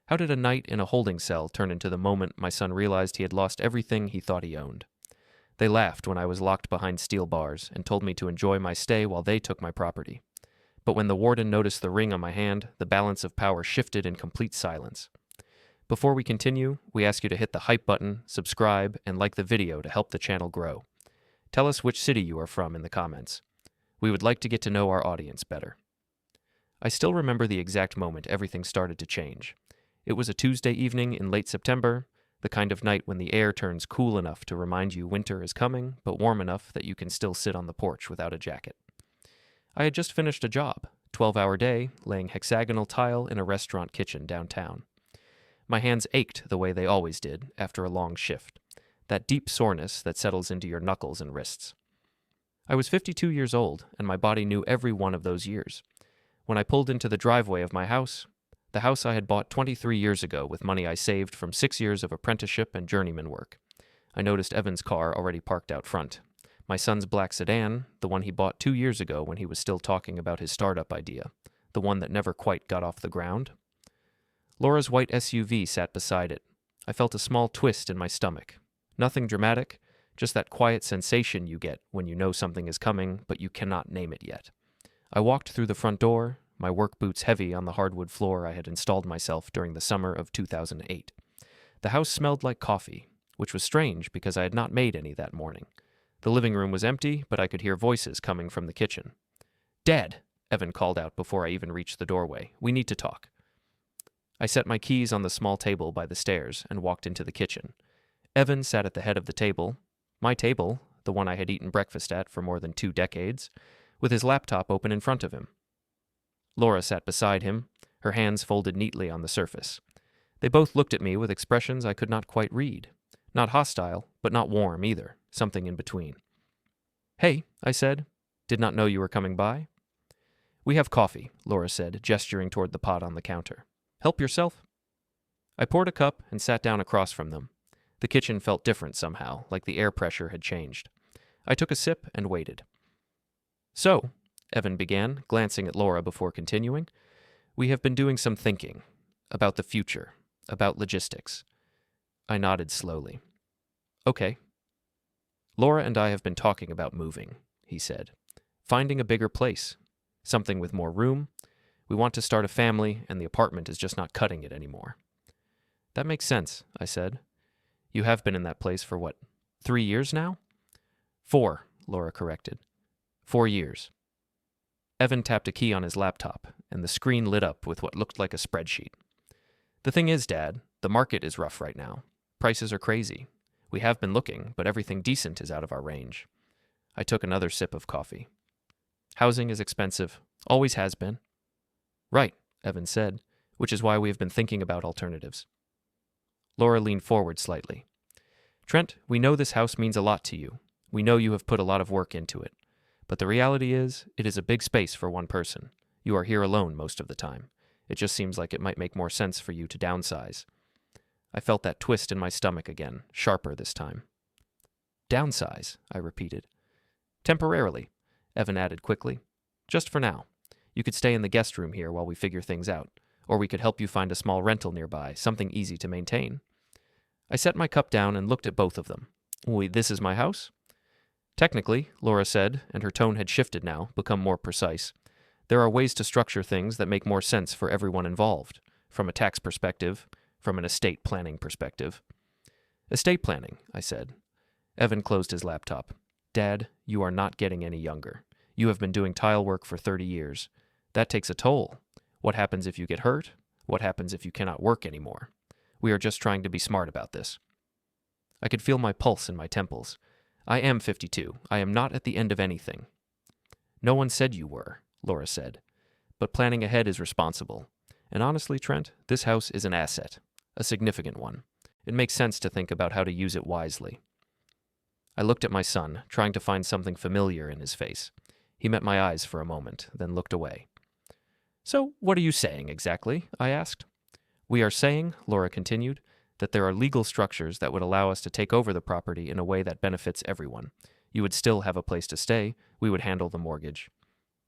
How did a night in a holding cell turn into the moment my son realized he had lost everything he thought he owned? They laughed when I was locked behind steel bars and told me to enjoy my stay while they took my property. But when the warden noticed the ring on my hand, the balance of power shifted in complete silence. Before we continue, we ask you to hit the hype button, subscribe, and like the video to help the channel grow. Tell us which city you are from in the comments. We would like to get to know our audience better. I still remember the exact moment everything started to change. It was a Tuesday evening in late September, the kind of night when the air turns cool enough to remind you winter is coming, but warm enough that you can still sit on the porch without a jacket. I had just finished a job, 12-hour day, laying hexagonal tile in a restaurant kitchen downtown. My hands ached the way they always did after a long shift, that deep soreness that settles into your knuckles and wrists. I was 52 years old, and my body knew every one of those years. When I pulled into the driveway of my house, the house I had bought 23 years ago with money I saved from 6 years of apprenticeship and journeyman work, I noticed Evan's car already parked out front. My son's black sedan, the one he bought 2 years ago when he was still talking about his startup idea, the one that never quite got off the ground. Laura's white SUV sat beside it. I felt a small twist in my stomach. Nothing dramatic, just that quiet sensation you get when you know something is coming, but you cannot name it yet. I walked through the front door, my work boots heavy on the hardwood floor I had installed myself during the summer of 2008. The house smelled like coffee, which was strange because I had not made any that morning. The living room was empty, but I could hear voices coming from the kitchen. "Dad," Evan called out before I even reached the doorway. "We need to talk." I set my keys on the small table by the stairs and walked into the kitchen. Evan sat at the head of the table, my table, the one I had eaten breakfast at for more than 2 decades, with his laptop open in front of him. Laura sat beside him, her hands folded neatly on the surface. They both looked at me with expressions I could not quite read. Not hostile, but not warm either, something in between. "Hey," I said. "Did not know you were coming by." "We have coffee," Laura said, gesturing toward the pot on the counter. "Help yourself." I poured a cup and sat down across from them. The kitchen felt different somehow, like the air pressure had changed. I took a sip and waited. "So," Evan began, glancing at Laura before continuing, "we have been doing some thinking. About the future. About logistics." I nodded slowly. "Okay." "Laura and I have been talking about moving," he said. "Finding a bigger place. Something with more room. We want to start a family, and the apartment is just not cutting it anymore." "That makes sense," I said. "You have been in that place for what, 3 years now?" 4, Laura corrected. 4 years. Evan tapped a key on his laptop, and the screen lit up with what looked like a spreadsheet. "The thing is, Dad, the market is rough right now. Prices are crazy. We have been looking, but everything decent is out of our range." I took another sip of coffee. "Housing is expensive. Always has been." "Right," Evan said, "which is why we have been thinking about alternatives." Laura leaned forward slightly. "Trent, we know this house means a lot to you. We know you have put a lot of work into it. But the reality is, it is a big space for one person. You are here alone most of the time. It just seems like it might make more sense for you to downsize." I felt that twist in my stomach again, sharper this time. "Downsize," I repeated. "Temporarily," Evan added quickly. "Just for now. You could stay in the guest room here while we figure things out, or we could help you find a small rental nearby, something easy to maintain." I set my cup down and looked at both of them. "Wait, this is my house?" "Technically," Laura said, and her tone had shifted now, become more precise. "There are ways to structure things that make more sense for everyone involved, from a tax perspective, from an estate planning perspective." "Estate planning," I said. Evan closed his laptop. "Dad, you are not getting any younger. You have been doing tile work for 30 years. That takes a toll. What happens if you get hurt? What happens if you cannot work anymore? We are just trying to be smart about this." I could feel my pulse in my temples. I am 52. I am not at the end of anything. "No one said you were," Laura said. "But planning ahead is responsible. And honestly, Trent, this house is an asset, a significant one. It makes sense to think about how to use it wisely." I looked at my son, trying to find something familiar in his face. He met my eyes for a moment, then looked away. "So what are you saying exactly?" I asked. "We are saying," Laura continued, "that there are legal structures that would allow us to take over the property in a way that benefits everyone. You would still have a place to stay. We would handle the mortgage."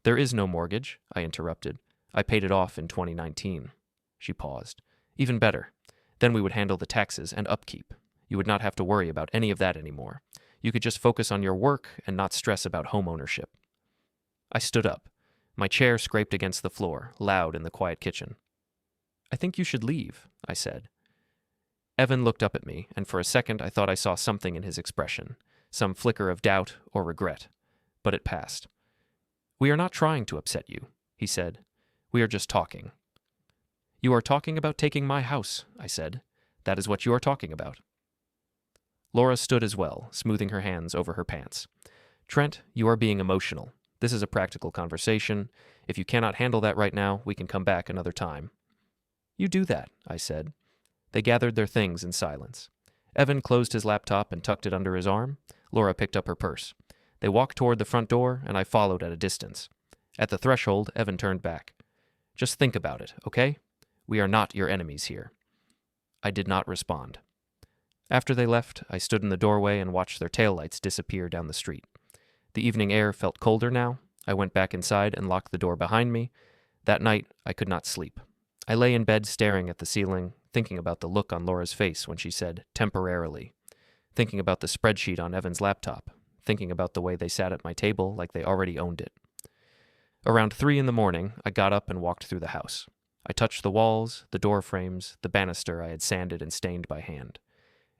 "There is no mortgage," I interrupted. "I paid it off in 2019. She paused. Even better. Then we would handle the taxes and upkeep. You would not have to worry about any of that anymore. You could just focus on your work and not stress about home ownership. I stood up. My chair scraped against the floor, loud in the quiet kitchen. I think you should leave, I said. Evan looked up at me, and for a second I thought I saw something in his expression, some flicker of doubt or regret. But it passed. We are not trying to upset you, he said. We are just talking. You are talking about taking my house, I said. That is what you are talking about. Laura stood as well, smoothing her hands over her pants. Trent, you are being emotional. This is a practical conversation. If you cannot handle that right now, we can come back another time. You do that, I said. They gathered their things in silence. Evan closed his laptop and tucked it under his arm. Laura picked up her purse. They walked toward the front door, and I followed at a distance. At the threshold, Evan turned back. Just think about it, okay? We are not your enemies here. I did not respond. After they left, I stood in the doorway and watched their taillights disappear down the street. The evening air felt colder now. I went back inside and locked the door behind me. That night, I could not sleep. I lay in bed staring at the ceiling, thinking about the look on Laura's face when she said, temporarily. Thinking about the spreadsheet on Evan's laptop. Thinking about the way they sat at my table like they already owned it. Around 3 a.m, I got up and walked through the house. I touched the walls, the door frames, the banister I had sanded and stained by hand.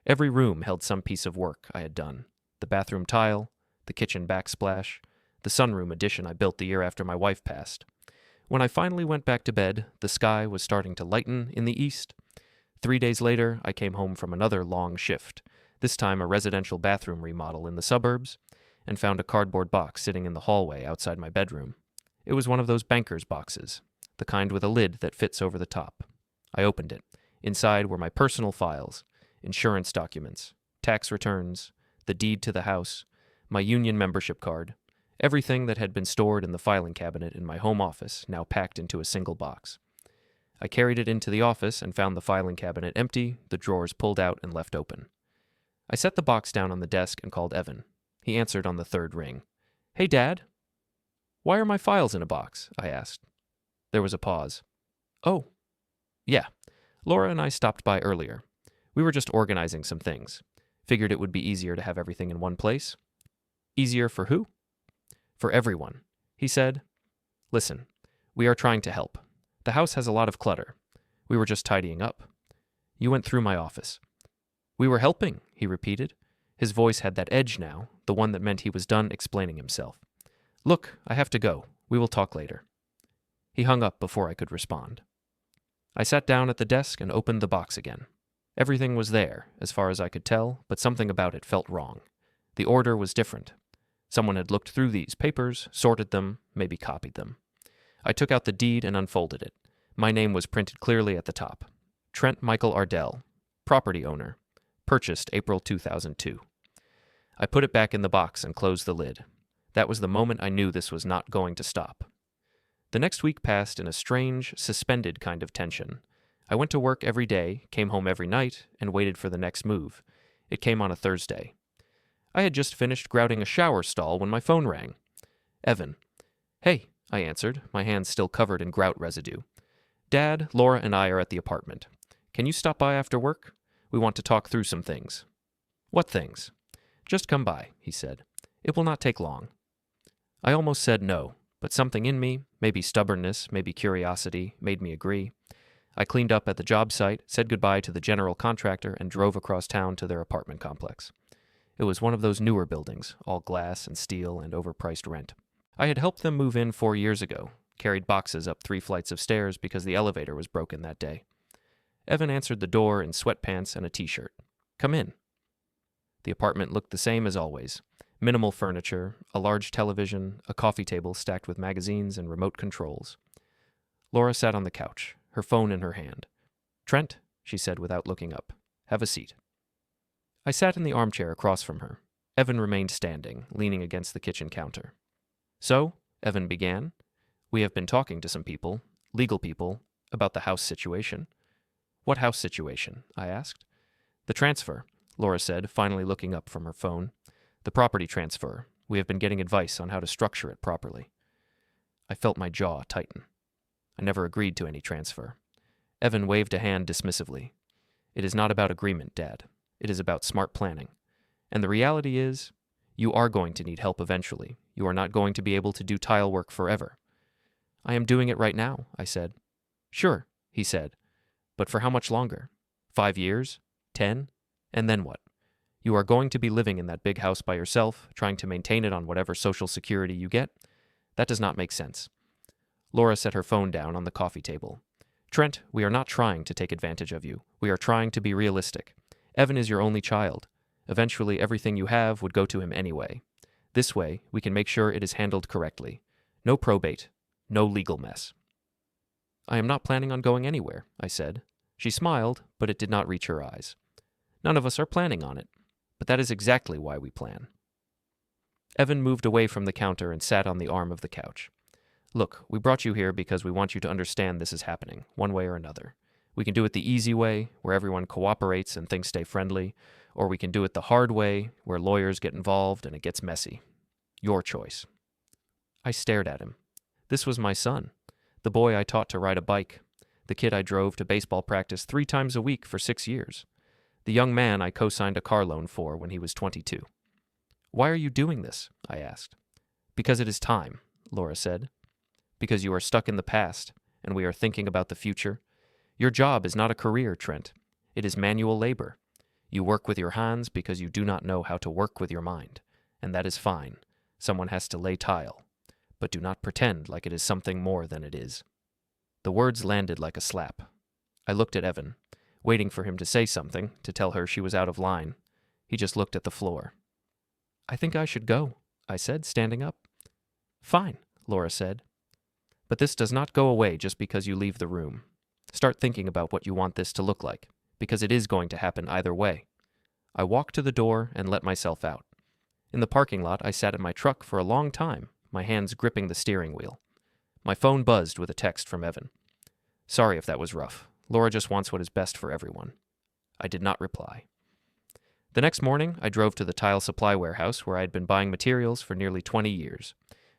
Every room held some piece of work I had done. The bathroom tile, the kitchen backsplash, the sunroom addition I built the year after my wife passed. When I finally went back to bed, the sky was starting to lighten in the east. 3 days later, I came home from another long shift, this time a residential bathroom remodel in the suburbs, and found a cardboard box sitting in the hallway outside my bedroom. It was one of those banker's boxes, the kind with a lid that fits over the top. I opened it. Inside were my personal files, insurance documents, tax returns, the deed to the house, my union membership card, everything that had been stored in the filing cabinet in my home office, now packed into a single box. I carried it into the office and found the filing cabinet empty, the drawers pulled out and left open. I set the box down on the desk and called Evan. He answered on the third ring. Hey, Dad. Why are my files in a box? I asked. There was a pause. Oh. Yeah. Laura and I stopped by earlier. We were just organizing some things. Figured it would be easier to have everything in one place. Easier for who? For everyone. He said, Listen, we are trying to help. The house has a lot of clutter. We were just tidying up. You went through my office. We were helping, he repeated. His voice had that edge now, the one that meant he was done explaining himself. Look, I have to go. We will talk later. He hung up before I could respond. I sat down at the desk and opened the box again. Everything was there, as far as I could tell, but something about it felt wrong. The order was different. Someone had looked through these papers, sorted them, maybe copied them. I took out the deed and unfolded it. My name was printed clearly at the top. Trent Michael Ardell, property owner, purchased April 2002. I put it back in the box and closed the lid. That was the moment I knew this was not going to stop. The next week passed in a strange, suspended kind of tension. I went to work every day, came home every night, and waited for the next move. It came on a Thursday. I had just finished grouting a shower stall when my phone rang. Evan. Hey, I answered, my hands still covered in grout residue. Dad, Laura, and I are at the apartment. Can you stop by after work? We want to talk through some things. What things? Just come by, he said. It will not take long. I almost said no, but something in me, maybe stubbornness, maybe curiosity, made me agree. I cleaned up at the job site, said goodbye to the general contractor, and drove across town to their apartment complex. It was one of those newer buildings, all glass and steel and overpriced rent. I had helped them move in 4 years ago, carried boxes up 3 flights of stairs because the elevator was broken that day. Evan answered the door in sweatpants and a t-shirt. Come in. The apartment looked the same as always. Minimal furniture, a large television, a coffee table stacked with magazines and remote controls. Laura sat on the couch, her phone in her hand. Trent, she said without looking up, have a seat. I sat in the armchair across from her. Evan remained standing, leaning against the kitchen counter. So, Evan began, we have been talking to some people, legal people, about the house situation. What house situation? I asked. The transfer, Laura said, finally looking up from her phone. The property transfer. We have been getting advice on how to structure it properly. I felt my jaw tighten. I never agreed to any transfer. Evan waved a hand dismissively. It is not about agreement, Dad. It is about smart planning. And the reality is, you are going to need help eventually. You are not going to be able to do tile work forever. I am doing it right now, I said. Sure, he said. But for how much longer? 5 years? 10? And then what? You are going to be living in that big house by yourself, trying to maintain it on whatever social security you get? That does not make sense. Laura set her phone down on the coffee table. Trent, we are not trying to take advantage of you. We are trying to be realistic. Evan is your only child. Eventually, everything you have would go to him anyway. This way, we can make sure it is handled correctly. No probate. No legal mess. I am not planning on going anywhere, I said. She smiled, but it did not reach her eyes. None of us are planning on it, but that is exactly why we plan. Evan moved away from the counter and sat on the arm of the couch. Look, we brought you here because we want you to understand this is happening, one way or another. We can do it the easy way, where everyone cooperates and things stay friendly, or we can do it the hard way, where lawyers get involved and it gets messy. Your choice. I stared at him. This was my son, the boy I taught to ride a bike, the kid I drove to baseball practice 3 times a week for 6 years, the young man I co-signed a car loan for when he was 22. Why are you doing this? I asked. Because it is time, Laura said. Because you are stuck in the past, and we are thinking about the future. Your job is not a career, Trent. It is manual labor. You work with your hands because you do not know how to work with your mind, and that is fine. Someone has to lay tile. But do not pretend like it is something more than it is. The words landed like a slap. I looked at Evan, waiting for him to say something, to tell her she was out of line. He just looked at the floor. I think I should go, I said, standing up. Fine, Laura said. But this does not go away just because you leave the room. Start thinking about what you want this to look like, because it is going to happen either way. I walked to the door and let myself out. In the parking lot, I sat in my truck for a long time, my hands gripping the steering wheel. My phone buzzed with a text from Evan. Sorry if that was rough. Laura just wants what is best for everyone. I did not reply. The next morning, I drove to the tile supply warehouse where I had been buying materials for nearly 20 years.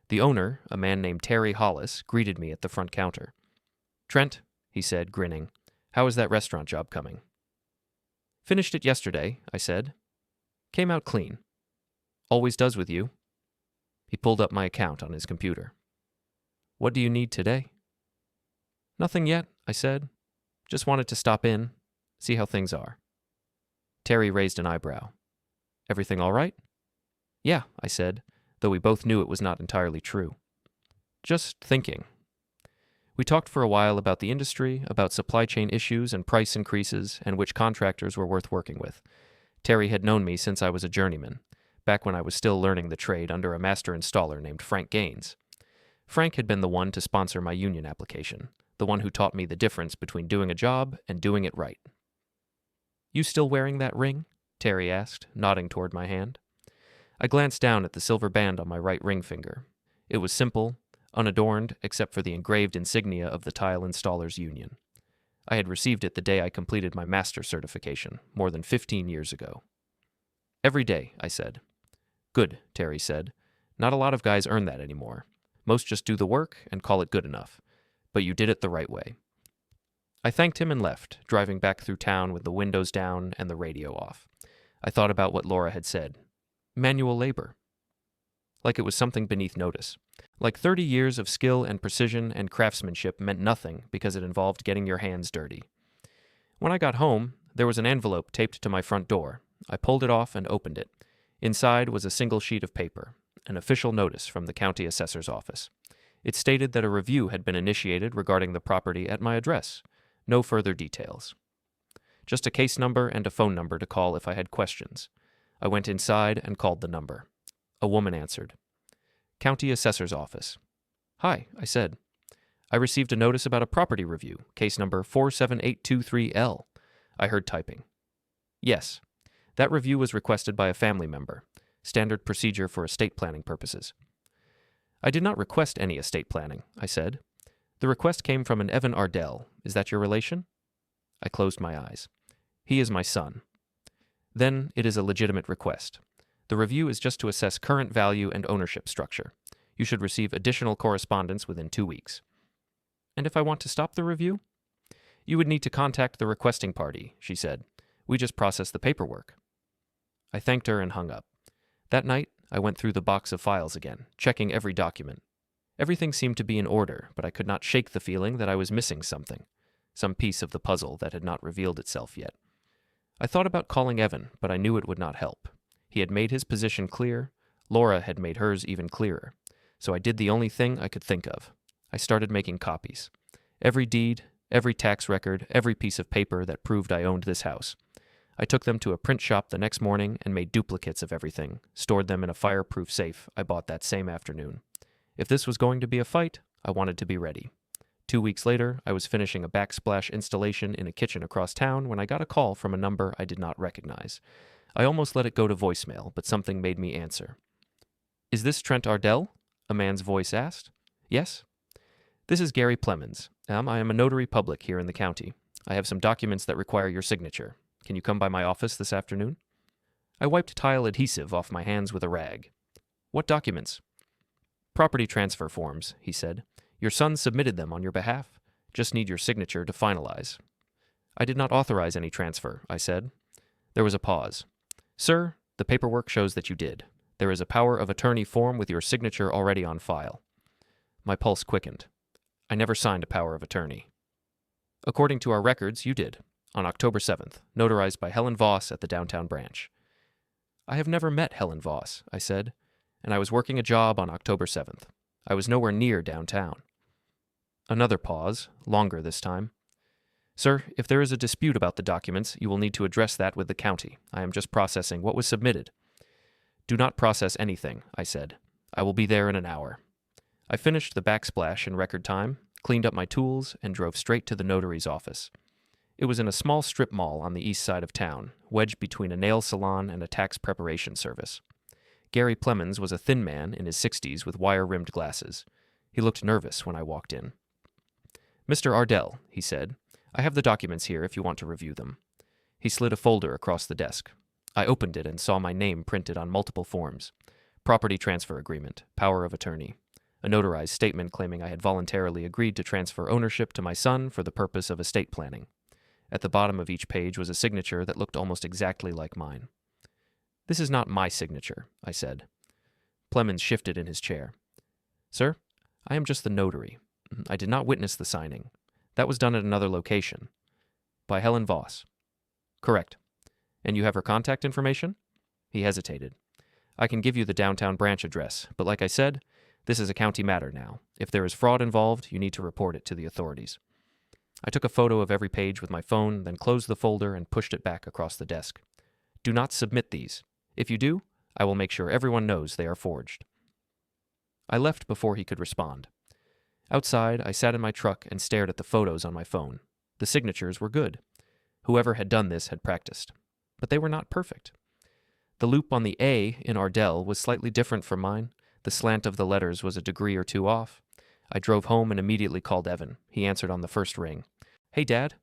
The owner, a man named Terry Hollis, greeted me at the front counter. Trent, he said, grinning, how is that restaurant job coming? Finished it yesterday, I said. Came out clean. Always does with you. He pulled up my account on his computer. What do you need today? Nothing yet, I said. Just wanted to stop in, see how things are. Terry raised an eyebrow. Everything all right? Yeah, I said, though we both knew it was not entirely true. Just thinking. We talked for a while about the industry, about supply chain issues and price increases, and which contractors were worth working with. Terry had known me since I was a journeyman, back when I was still learning the trade under a master installer named Frank Gaines. Frank had been the one to sponsor my union application, the one who taught me the difference between doing a job and doing it right. You still wearing that ring? Terry asked, nodding toward my hand. I glanced down at the silver band on my right ring finger. It was simple, unadorned except for the engraved insignia of the Tile Installers Union. I had received it the day I completed my master certification, more than 15 years ago. Every day, I said. Good, Terry said. Not a lot of guys earn that anymore. Most just do the work and call it good enough. But you did it the right way. I thanked him and left, driving back through town with the windows down and the radio off. I thought about what Laura had said. Manual labor. Like it was something beneath notice. Like 30 years of skill and precision and craftsmanship meant nothing because it involved getting your hands dirty. When I got home, there was an envelope taped to my front door. I pulled it off and opened it. Inside was a single sheet of paper, an official notice from the county assessor's office. It stated that a review had been initiated regarding the property at my address. No further details. Just a case number and a phone number to call if I had questions. I went inside and called the number. A woman answered. County Assessor's Office. Hi, I said. I received a notice about a property review, case number 47823L. I heard typing. Yes. That review was requested by a family member. Standard procedure for estate planning purposes. I did not request any estate planning, I said. The request came from an Evan Ardell. Is that your relation? I closed my eyes. He is my son. Then it is a legitimate request. The review is just to assess current value and ownership structure. You should receive additional correspondence within 2 weeks. And if I want to stop the review? You would need to contact the requesting party, she said. We just process the paperwork. I thanked her and hung up. That night, I went through the box of files again, checking every document. Everything seemed to be in order, but I could not shake the feeling that I was missing something, some piece of the puzzle that had not revealed itself yet. I thought about calling Evan, but I knew it would not help. He had made his position clear. Laura had made hers even clearer. So I did the only thing I could think of. I started making copies. Every deed, every tax record, every piece of paper that proved I owned this house. I took them to a print shop the next morning and made duplicates of everything, stored them in a fireproof safe I bought that same afternoon. If this was going to be a fight, I wanted to be ready. 2 weeks later, I was finishing a backsplash installation in a kitchen across town when I got a call from a number I did not recognize. I almost let it go to voicemail, but something made me answer. Is this Trent Ardell? A man's voice asked. Yes. This is Gary Plemons. I am a notary public here in the county. I have some documents that require your signature. Can you come by my office this afternoon? I wiped tile adhesive off my hands with a rag. What documents? Property transfer forms, he said. Your son submitted them on your behalf. Just need your signature to finalize. I did not authorize any transfer, I said. There was a pause. Sir, the paperwork shows that you did. There is a power of attorney form with your signature already on file. My pulse quickened. I never signed a power of attorney. According to our records, you did, on October 7th, notarized by Helen Voss at the downtown branch. I have never met Helen Voss, I said, and I was working a job on October 7th. I was nowhere near downtown. Another pause, longer this time. Sir, if there is a dispute about the documents, you will need to address that with the county. I am just processing what was submitted. Do not process anything, I said. I will be there in an hour. I finished the backsplash in record time, cleaned up my tools, and drove straight to the notary's office. It was in a small strip mall on the east side of town, wedged between a nail salon and a tax preparation service. Gary Plemons was a thin man in his 60s with wire-rimmed glasses. He looked nervous when I walked in. Mr. Ardell, he said, I have the documents here if you want to review them. He slid a folder across the desk. I opened it and saw my name printed on multiple forms. Property transfer agreement, power of attorney. A notarized statement claiming I had voluntarily agreed to transfer ownership to my son for the purpose of estate planning. At the bottom of each page was a signature that looked almost exactly like mine. This is not my signature, I said. Plemons shifted in his chair. Sir, I am just the notary. I did not witness the signing. That was done at another location. By Helen Voss. Correct. And you have her contact information? He hesitated. I can give you the downtown branch address, but like I said, this is a county matter now. If there is fraud involved, you need to report it to the authorities. I took a photo of every page with my phone, then closed the folder and pushed it back across the desk. Do not submit these. If you do, I will make sure everyone knows they are forged. I left before he could respond. Outside, I sat in my truck and stared at the photos on my phone. The signatures were good. Whoever had done this had practiced. But they were not perfect. The loop on the A in Ardell was slightly different from mine. The slant of the letters was a degree or two off. I drove home and immediately called Evan. He answered on the first ring. Hey, Dad.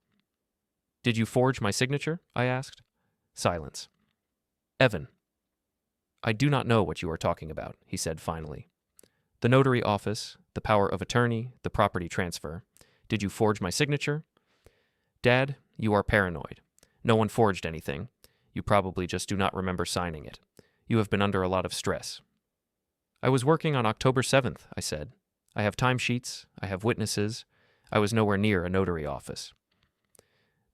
Did you forge my signature? I asked. Silence. Evan. I do not know what you are talking about, he said finally. The notary office, the power of attorney, the property transfer. Did you forge my signature? Dad, you are paranoid. No one forged anything. You probably just do not remember signing it. You have been under a lot of stress. I was working on October 7th, I said. I have timesheets. I have witnesses. I was nowhere near a notary office.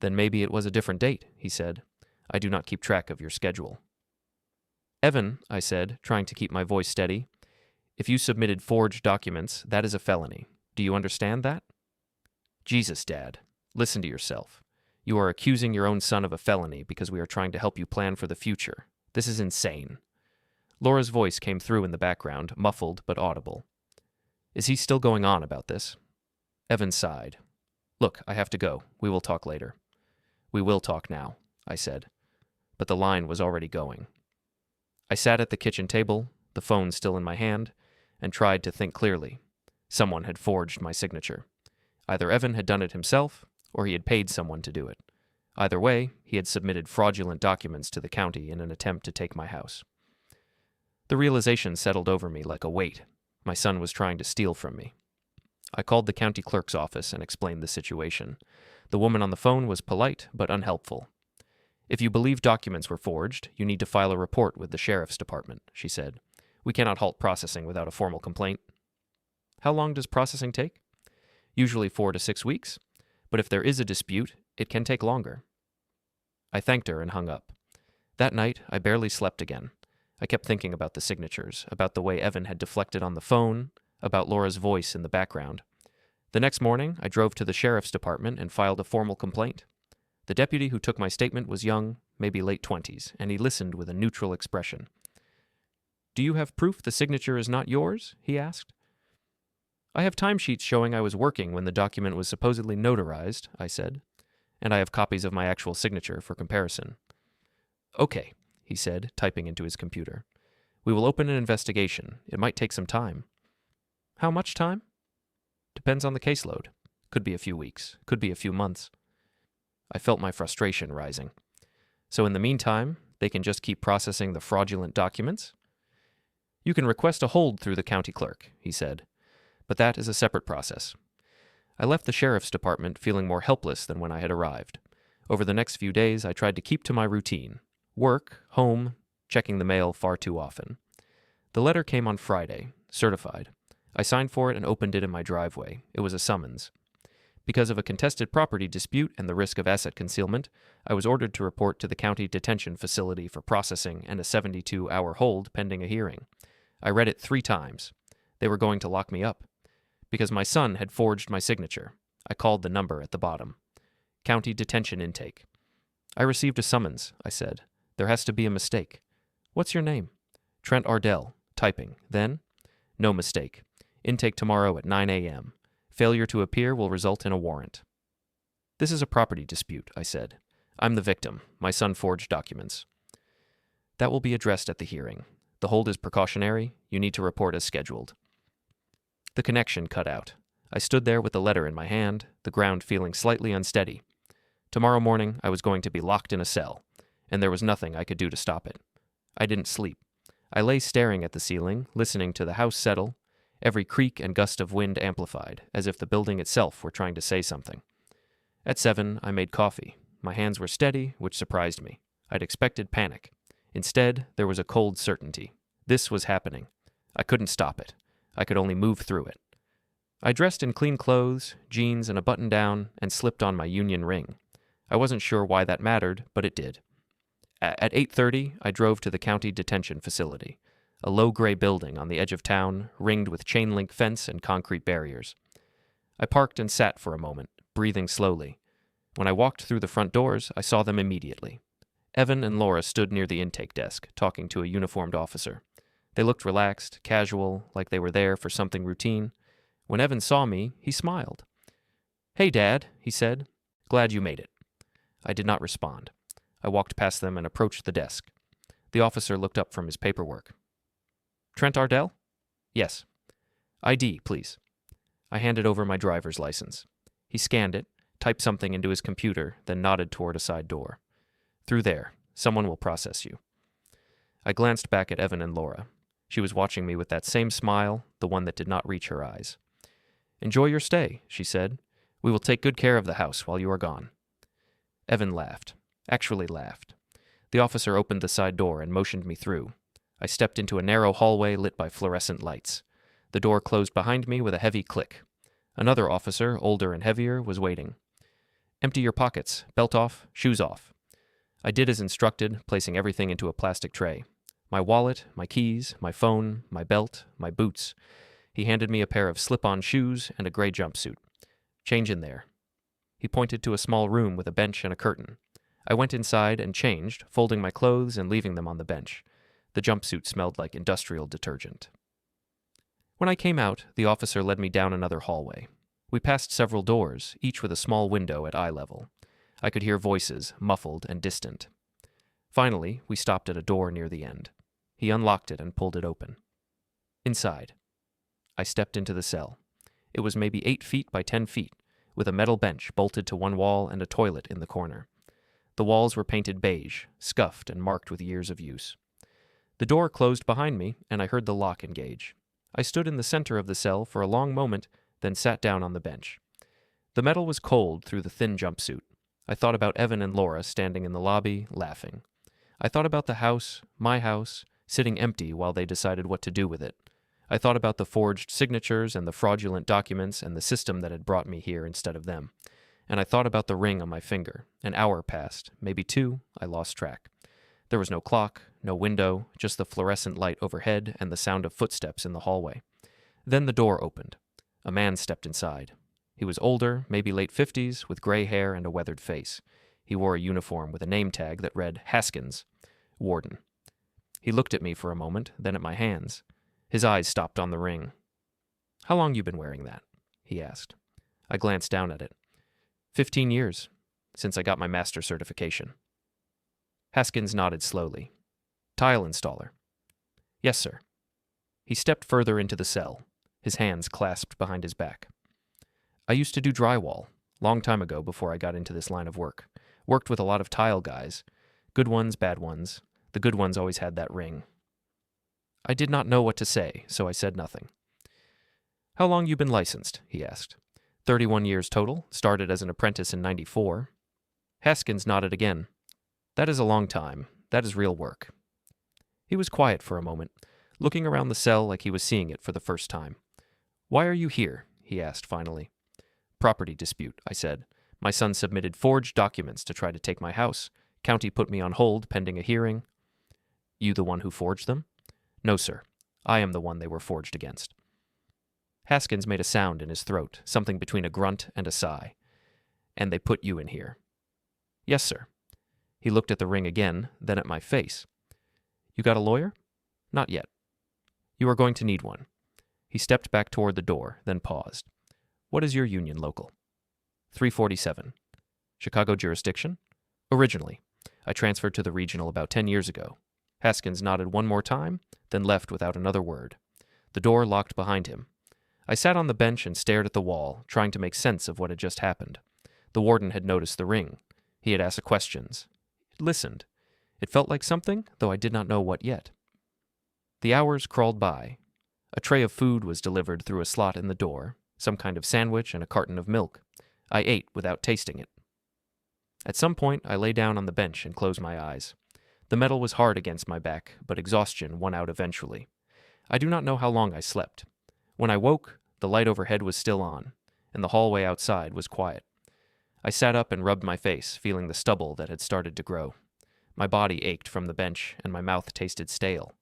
Then maybe it was a different date, he said. I do not keep track of your schedule. Evan, I said, trying to keep my voice steady, if you submitted forged documents, that is a felony. Do you understand that? Jesus, Dad. Listen to yourself. You are accusing your own son of a felony because we are trying to help you plan for the future. This is insane. Laura's voice came through in the background, muffled but audible. Is he still going on about this? Evan sighed. Look, I have to go. We will talk later. We will talk now, I said. But the line was already going. I sat at the kitchen table, the phone still in my hand, and tried to think clearly. Someone had forged my signature. Either Evan had done it himself, or he had paid someone to do it. Either way, he had submitted fraudulent documents to the county in an attempt to take my house. The realization settled over me like a weight. My son was trying to steal from me. I called the county clerk's office and explained the situation. The woman on the phone was polite but unhelpful. "If you believe documents were forged, you need to file a report with the sheriff's department," she said. "We cannot halt processing without a formal complaint." "How long does processing take?" "Usually 4 to 6 weeks, but if there is a dispute, it can take longer." I thanked her and hung up. That night, I barely slept again. I kept thinking about the signatures, about the way Evan had deflected on the phone, about Laura's voice in the background. The next morning, I drove to the sheriff's department and filed a formal complaint. The deputy who took my statement was young, maybe late 20s, and he listened with a neutral expression. "Do you have proof the signature is not yours?" he asked. "I have timesheets showing I was working when the document was supposedly notarized," I said, "and I have copies of my actual signature for comparison." "Okay," he said, typing into his computer. "We will open an investigation. It might take some time." "How much time?" "Depends on the caseload. Could be a few weeks. Could be a few months." I felt my frustration rising. "So in the meantime, they can just keep processing the fraudulent documents?" "You can request a hold through the county clerk," he said, "but that is a separate process." I left the sheriff's department feeling more helpless than when I had arrived. Over the next few days, I tried to keep to my routine. Work, home, checking the mail far too often. The letter came on Friday, certified. I signed for it and opened it in my driveway. It was a summons. Because of a contested property dispute and the risk of asset concealment, I was ordered to report to the county detention facility for processing and a 72-hour hold pending a hearing. I read it 3 times. They were going to lock me up. Because my son had forged my signature. I called the number at the bottom. "County detention intake." "I received a summons," I said. "There has to be a mistake." "What's your name?" "Trent Ardell." Typing. Then, "No mistake. Intake tomorrow at 9 a.m. Failure to appear will result in a warrant." "This is a property dispute," I said. "I'm the victim. My son forged documents." "That will be addressed at the hearing. The hold is precautionary. You need to report as scheduled." The connection cut out. I stood there with the letter in my hand, the ground feeling slightly unsteady. Tomorrow morning, I was going to be locked in a cell, and there was nothing I could do to stop it. I didn't sleep. I lay staring at the ceiling, listening to the house settle, every creak and gust of wind amplified, as if the building itself were trying to say something. At 7, I made coffee. My hands were steady, which surprised me. I'd expected panic. Instead, there was a cold certainty. This was happening. I couldn't stop it. I could only move through it. I dressed in clean clothes, jeans and a button-down, and slipped on my union ring. I wasn't sure why that mattered, but it did. At 8:30, I drove to the county detention facility, a low gray building on the edge of town, ringed with chain-link fence and concrete barriers. I parked and sat for a moment, breathing slowly. When I walked through the front doors, I saw them immediately. Evan and Laura stood near the intake desk, talking to a uniformed officer. They looked relaxed, casual, like they were there for something routine. When Evan saw me, he smiled. "Hey, Dad," he said. "Glad you made it." I did not respond. I walked past them and approached the desk. The officer looked up from his paperwork. "Trent Ardell?" "Yes." "ID, please." I handed over my driver's license. He scanned it, typed something into his computer, then nodded toward a side door. "Through there. Someone will process you." I glanced back at Evan and Laura. She was watching me with that same smile, the one that did not reach her eyes. "Enjoy your stay," she said. "We will take good care of the house while you are gone." Evan laughed. Actually laughed. The officer opened the side door and motioned me through. I stepped into a narrow hallway lit by fluorescent lights. The door closed behind me with a heavy click. Another officer, older and heavier, was waiting. "Empty your pockets. Belt off. Shoes off." I did as instructed, placing everything into a plastic tray. My wallet, my keys, my phone, my belt, my boots. He handed me a pair of slip-on shoes and a gray jumpsuit. "Change in there." He pointed to a small room with a bench and a curtain. I went inside and changed, folding my clothes and leaving them on the bench. The jumpsuit smelled like industrial detergent. When I came out, the officer led me down another hallway. We passed several doors, each with a small window at eye level. I could hear voices, muffled and distant. Finally, we stopped at a door near the end. He unlocked it and pulled it open. Inside. I stepped into the cell. It was maybe 8 feet by 10 feet, with a metal bench bolted to one wall and a toilet in the corner. The walls were painted beige, scuffed and marked with years of use. The door closed behind me, and I heard the lock engage. I stood in the center of the cell for a long moment, then sat down on the bench. The metal was cold through the thin jumpsuit. I thought about Evan and Laura standing in the lobby, laughing. I thought about the house, my house, sitting empty while they decided what to do with it. I thought about the forged signatures and the fraudulent documents and the system that had brought me here instead of them. And I thought about the ring on my finger. An hour passed, maybe 2, I lost track. There was no clock, no window, just the fluorescent light overhead and the sound of footsteps in the hallway. Then the door opened. A man stepped inside. He was older, maybe late 50s, with gray hair and a weathered face. He wore a uniform with a name tag that read Haskins, Warden. He looked at me for a moment, then at my hands. His eyes stopped on the ring. "How long you been wearing that?" he asked. I glanced down at it. 15 years, since I got my master certification. Haskins nodded slowly. "Tile installer." "Yes, sir." He stepped further into the cell, his hands clasped behind his back. "I used to do drywall, long time ago before I got into this line of work. Worked with a lot of tile guys. Good ones, bad ones. The good ones always had that ring." I did not know what to say, so I said nothing. "How long you been licensed?" he asked. 31 years total, started as an apprentice in 94. Haskins nodded again. "That is a long time. That is real work." He was quiet for a moment, looking around the cell like he was seeing it for the first time. "Why are you here?" he asked finally. "Property dispute," I said. "My son submitted forged documents to try to take my house. County put me on hold pending a hearing." "You the one who forged them?" "No, sir. I am the one they were forged against." Haskins made a sound in his throat, something between a grunt and a sigh. "And they put you in here?" "Yes, sir." He looked at the ring again, then at my face. "You got a lawyer?" "Not yet." "You are going to need one." He stepped back toward the door, then paused. "What is your union local?" 347. "Chicago jurisdiction?" "Originally. I transferred to the regional about 10 years ago." Haskins nodded one more time, then left without another word. The door locked behind him. I sat on the bench and stared at the wall, trying to make sense of what had just happened. The warden had noticed the ring. He had asked questions. He listened. It felt like something, though I did not know what yet. The hours crawled by. A tray of food was delivered through a slot in the door, some kind of sandwich and a carton of milk. I ate without tasting it. At some point, I lay down on the bench and closed my eyes. The metal was hard against my back, but exhaustion won out eventually. I do not know how long I slept. When I woke, the light overhead was still on, and the hallway outside was quiet. I sat up and rubbed my face, feeling the stubble that had started to grow. My body ached from the bench, and my mouth tasted stale.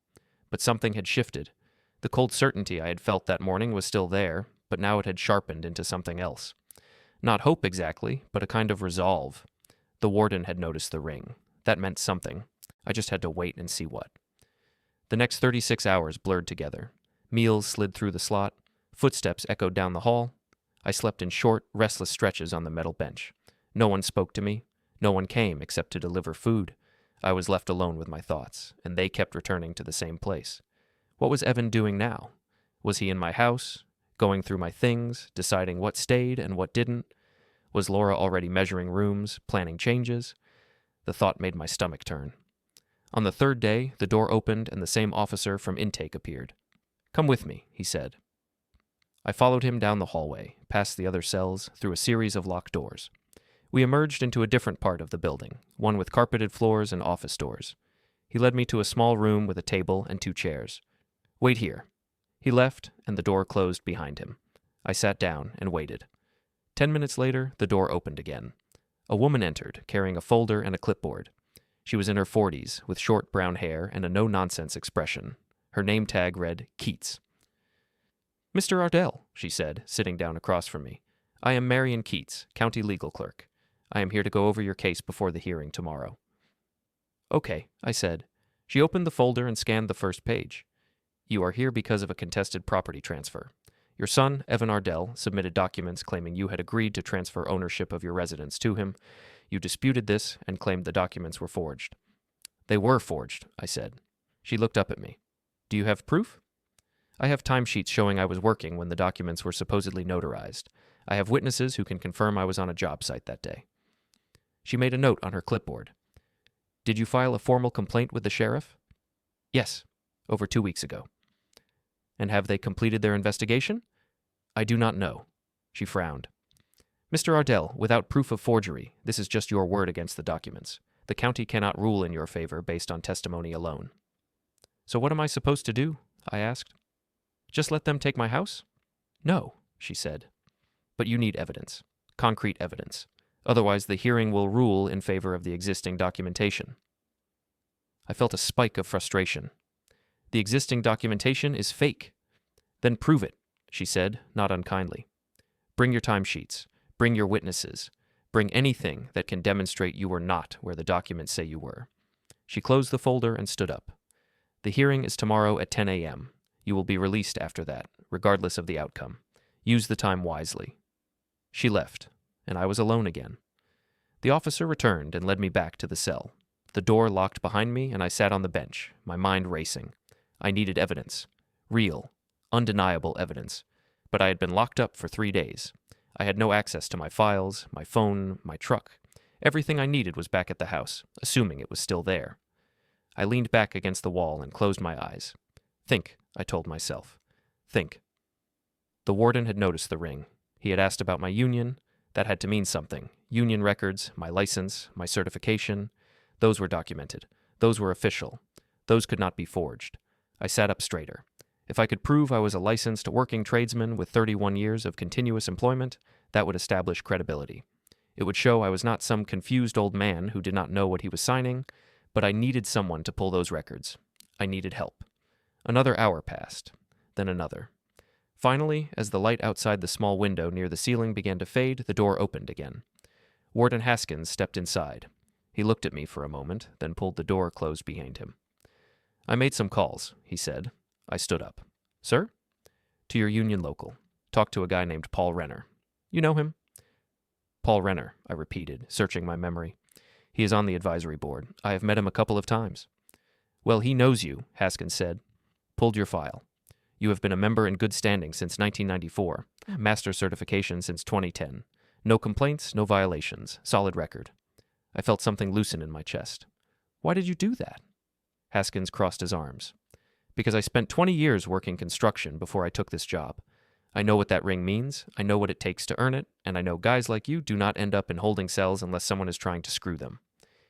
But something had shifted. The cold certainty I had felt that morning was still there, but now it had sharpened into something else. Not hope exactly, but a kind of resolve. The warden had noticed the ring. That meant something. I just had to wait and see what. The next 36 hours blurred together. Meals slid through the slot. Footsteps echoed down the hall. I slept in short, restless stretches on the metal bench. No one spoke to me. No one came except to deliver food. I was left alone with my thoughts, and they kept returning to the same place. What was Evan doing now? Was he in my house, going through my things, deciding what stayed and what didn't? Was Laura already measuring rooms, planning changes? The thought made my stomach turn. On the third day, the door opened and the same officer from intake appeared. "Come with me," he said. I followed him down the hallway, past the other cells, through a series of locked doors. We emerged into a different part of the building, one with carpeted floors and office doors. He led me to a small room with a table and 2 chairs. "Wait here." He left, and the door closed behind him. I sat down and waited. 10 minutes later, the door opened again. A woman entered, carrying a folder and a clipboard. She was in her 40s, with short brown hair and a no-nonsense expression. Her name tag read Keats. "Mr. Ardell," she said, sitting down across from me. "I am Marion Keats, county legal clerk. I am here to go over your case before the hearing tomorrow." "Okay," I said. She opened the folder and scanned the first page. "You are here because of a contested property transfer. Your son, Evan Ardell, submitted documents claiming you had agreed to transfer ownership of your residence to him. You disputed this and claimed the documents were forged." "They were forged," I said. She looked up at me. "Do you have proof?" "I have timesheets showing I was working when the documents were supposedly notarized. I have witnesses who can confirm I was on a job site that day." She made a note on her clipboard. "Did you file a formal complaint with the sheriff?" "Yes, over 2 weeks ago." "And have they completed their investigation?" "I do not know." She frowned. Mr. Ardell, without proof of forgery, this is just your word against the documents. The county cannot rule in your favor based on testimony alone. So what am I supposed to do? I asked. Just let them take my house? No, she said. But you need evidence. Concrete evidence. Otherwise, the hearing will rule in favor of the existing documentation. I felt a spike of frustration. The existing documentation is fake. Then prove it, she said, not unkindly. Bring your timesheets. Bring your witnesses. Bring anything that can demonstrate you were not where the documents say you were. She closed the folder and stood up. The hearing is tomorrow at 10 a.m. You will be released after that, regardless of the outcome. Use the time wisely. She left, and I was alone again. The officer returned and led me back to the cell. The door locked behind me, and I sat on the bench, my mind racing. I needed evidence. Real, undeniable evidence. But I had been locked up for 3 days. I had no access to my files, my phone, my truck. Everything I needed was back at the house, assuming it was still there. I leaned back against the wall and closed my eyes. Think, I told myself. Think. The warden had noticed the ring. He had asked about my union. That had to mean something. Union records, my license, my certification. Those were documented. Those were official. Those could not be forged. I sat up straighter. If I could prove I was a licensed working tradesman with 31 years of continuous employment, that would establish credibility. It would show I was not some confused old man who did not know what he was signing, but I needed someone to pull those records. I needed help. Another hour passed, then another. Finally, as the light outside the small window near the ceiling began to fade, the door opened again. Warden Haskins stepped inside. He looked at me for a moment, then pulled the door closed behind him. I made some calls, he said. I stood up. Sir? To your union local. Talked to a guy named Paul Renner. You know him? Paul Renner, I repeated, searching my memory. He is on the advisory board. I have met him a couple of times. Well, he knows you, Haskins said. Pulled your file. You have been a member in good standing since 1994. Master certification since 2010. No complaints, no violations. Solid record. I felt something loosen in my chest. Why did you do that? Haskins crossed his arms. Because I spent 20 years working construction before I took this job. I know what that ring means, I know what it takes to earn it, and I know guys like you do not end up in holding cells unless someone is trying to screw them.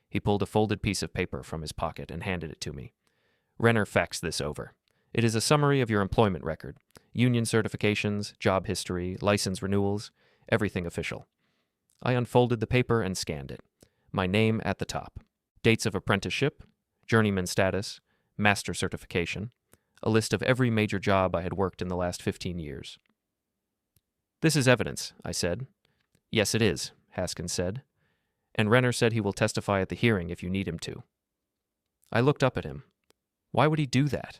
He pulled a folded piece of paper from his pocket and handed it to me. Renner faxed this over. It is a summary of your employment record, union certifications, job history, license renewals, everything official. I unfolded the paper and scanned it. My name at the top. Dates of apprenticeship, journeyman status, master certification, a list of every major job I had worked in the last 15 years. This is evidence, I said. Yes, it is, Haskins said. And Renner said he will testify at the hearing if you need him to. I looked up at him. Why would he do that?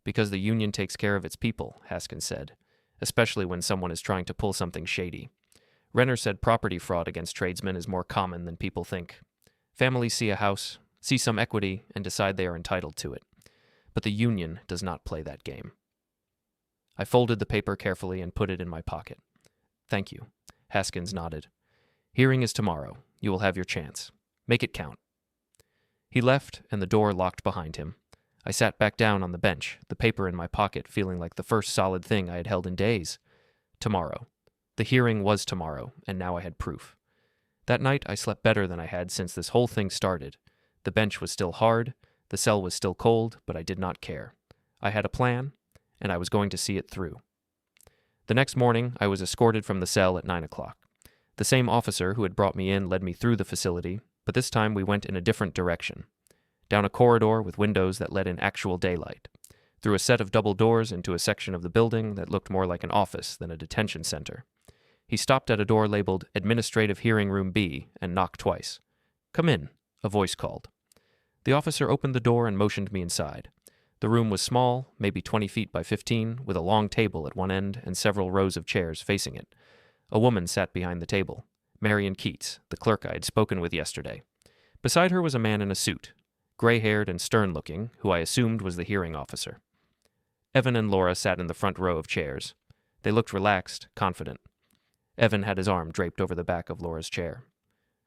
Because the union takes care of its people, Haskins said, especially when someone is trying to pull something shady. Renner said property fraud against tradesmen is more common than people think. Families see a house, see some equity, and decide they are entitled to it. But the union does not play that game. I folded the paper carefully and put it in my pocket. Thank you. Haskins nodded. Hearing is tomorrow. You will have your chance. Make it count. He left, and the door locked behind him. I sat back down on the bench, the paper in my pocket, feeling like the first solid thing I had held in days. Tomorrow. The hearing was tomorrow, and now I had proof. That night I slept better than I had since this whole thing started. The bench was still hard, the cell was still cold, but I did not care. I had a plan, and I was going to see it through. The next morning, I was escorted from the cell at 9 o'clock. The same officer who had brought me in led me through the facility, but this time we went in a different direction. Down a corridor with windows that let in actual daylight. Through a set of double doors into a section of the building that looked more like an office than a detention center. He stopped at a door labeled Administrative Hearing Room B and knocked twice. Come in, a voice called. The officer opened the door and motioned me inside. The room was small, maybe 20 feet by 15, with a long table at one end and several rows of chairs facing it. A woman sat behind the table, Marion Keats, the clerk I had spoken with yesterday. Beside her was a man in a suit, gray-haired and stern-looking, who I assumed was the hearing officer. Evan and Laura sat in the front row of chairs. They looked relaxed, confident. Evan had his arm draped over the back of Laura's chair.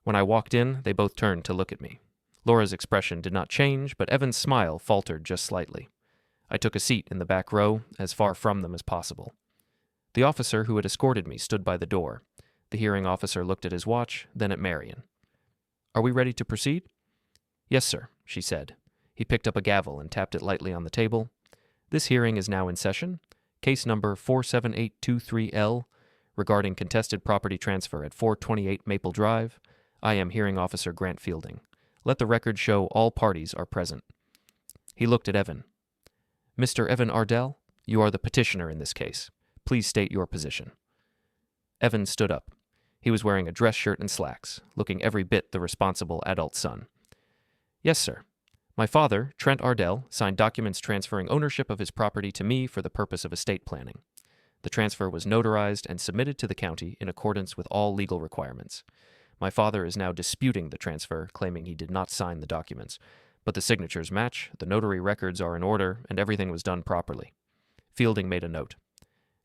When I walked in, they both turned to look at me. Laura's expression did not change, but Evan's smile faltered just slightly. I took a seat in the back row, as far from them as possible. The officer who had escorted me stood by the door. The hearing officer looked at his watch, then at Marion. "Are we ready to proceed?" "Yes, sir," she said. He picked up a gavel and tapped it lightly on the table. "This hearing is now in session. Case number 47823L, regarding contested property transfer at 428 Maple Drive. I am hearing officer Grant Fielding. Let the record show all parties are present." He looked at Evan. "Mr. Evan Ardell, you are the petitioner in this case. Please state your position." Evan stood up. He was wearing a dress shirt and slacks, looking every bit the responsible adult son. "Yes, sir. My father, Trent Ardell, signed documents transferring ownership of his property to me for the purpose of estate planning. The transfer was notarized and submitted to the county in accordance with all legal requirements. My father is now disputing the transfer, claiming he did not sign the documents, but the signatures match, the notary records are in order, and everything was done properly." Fielding made a note.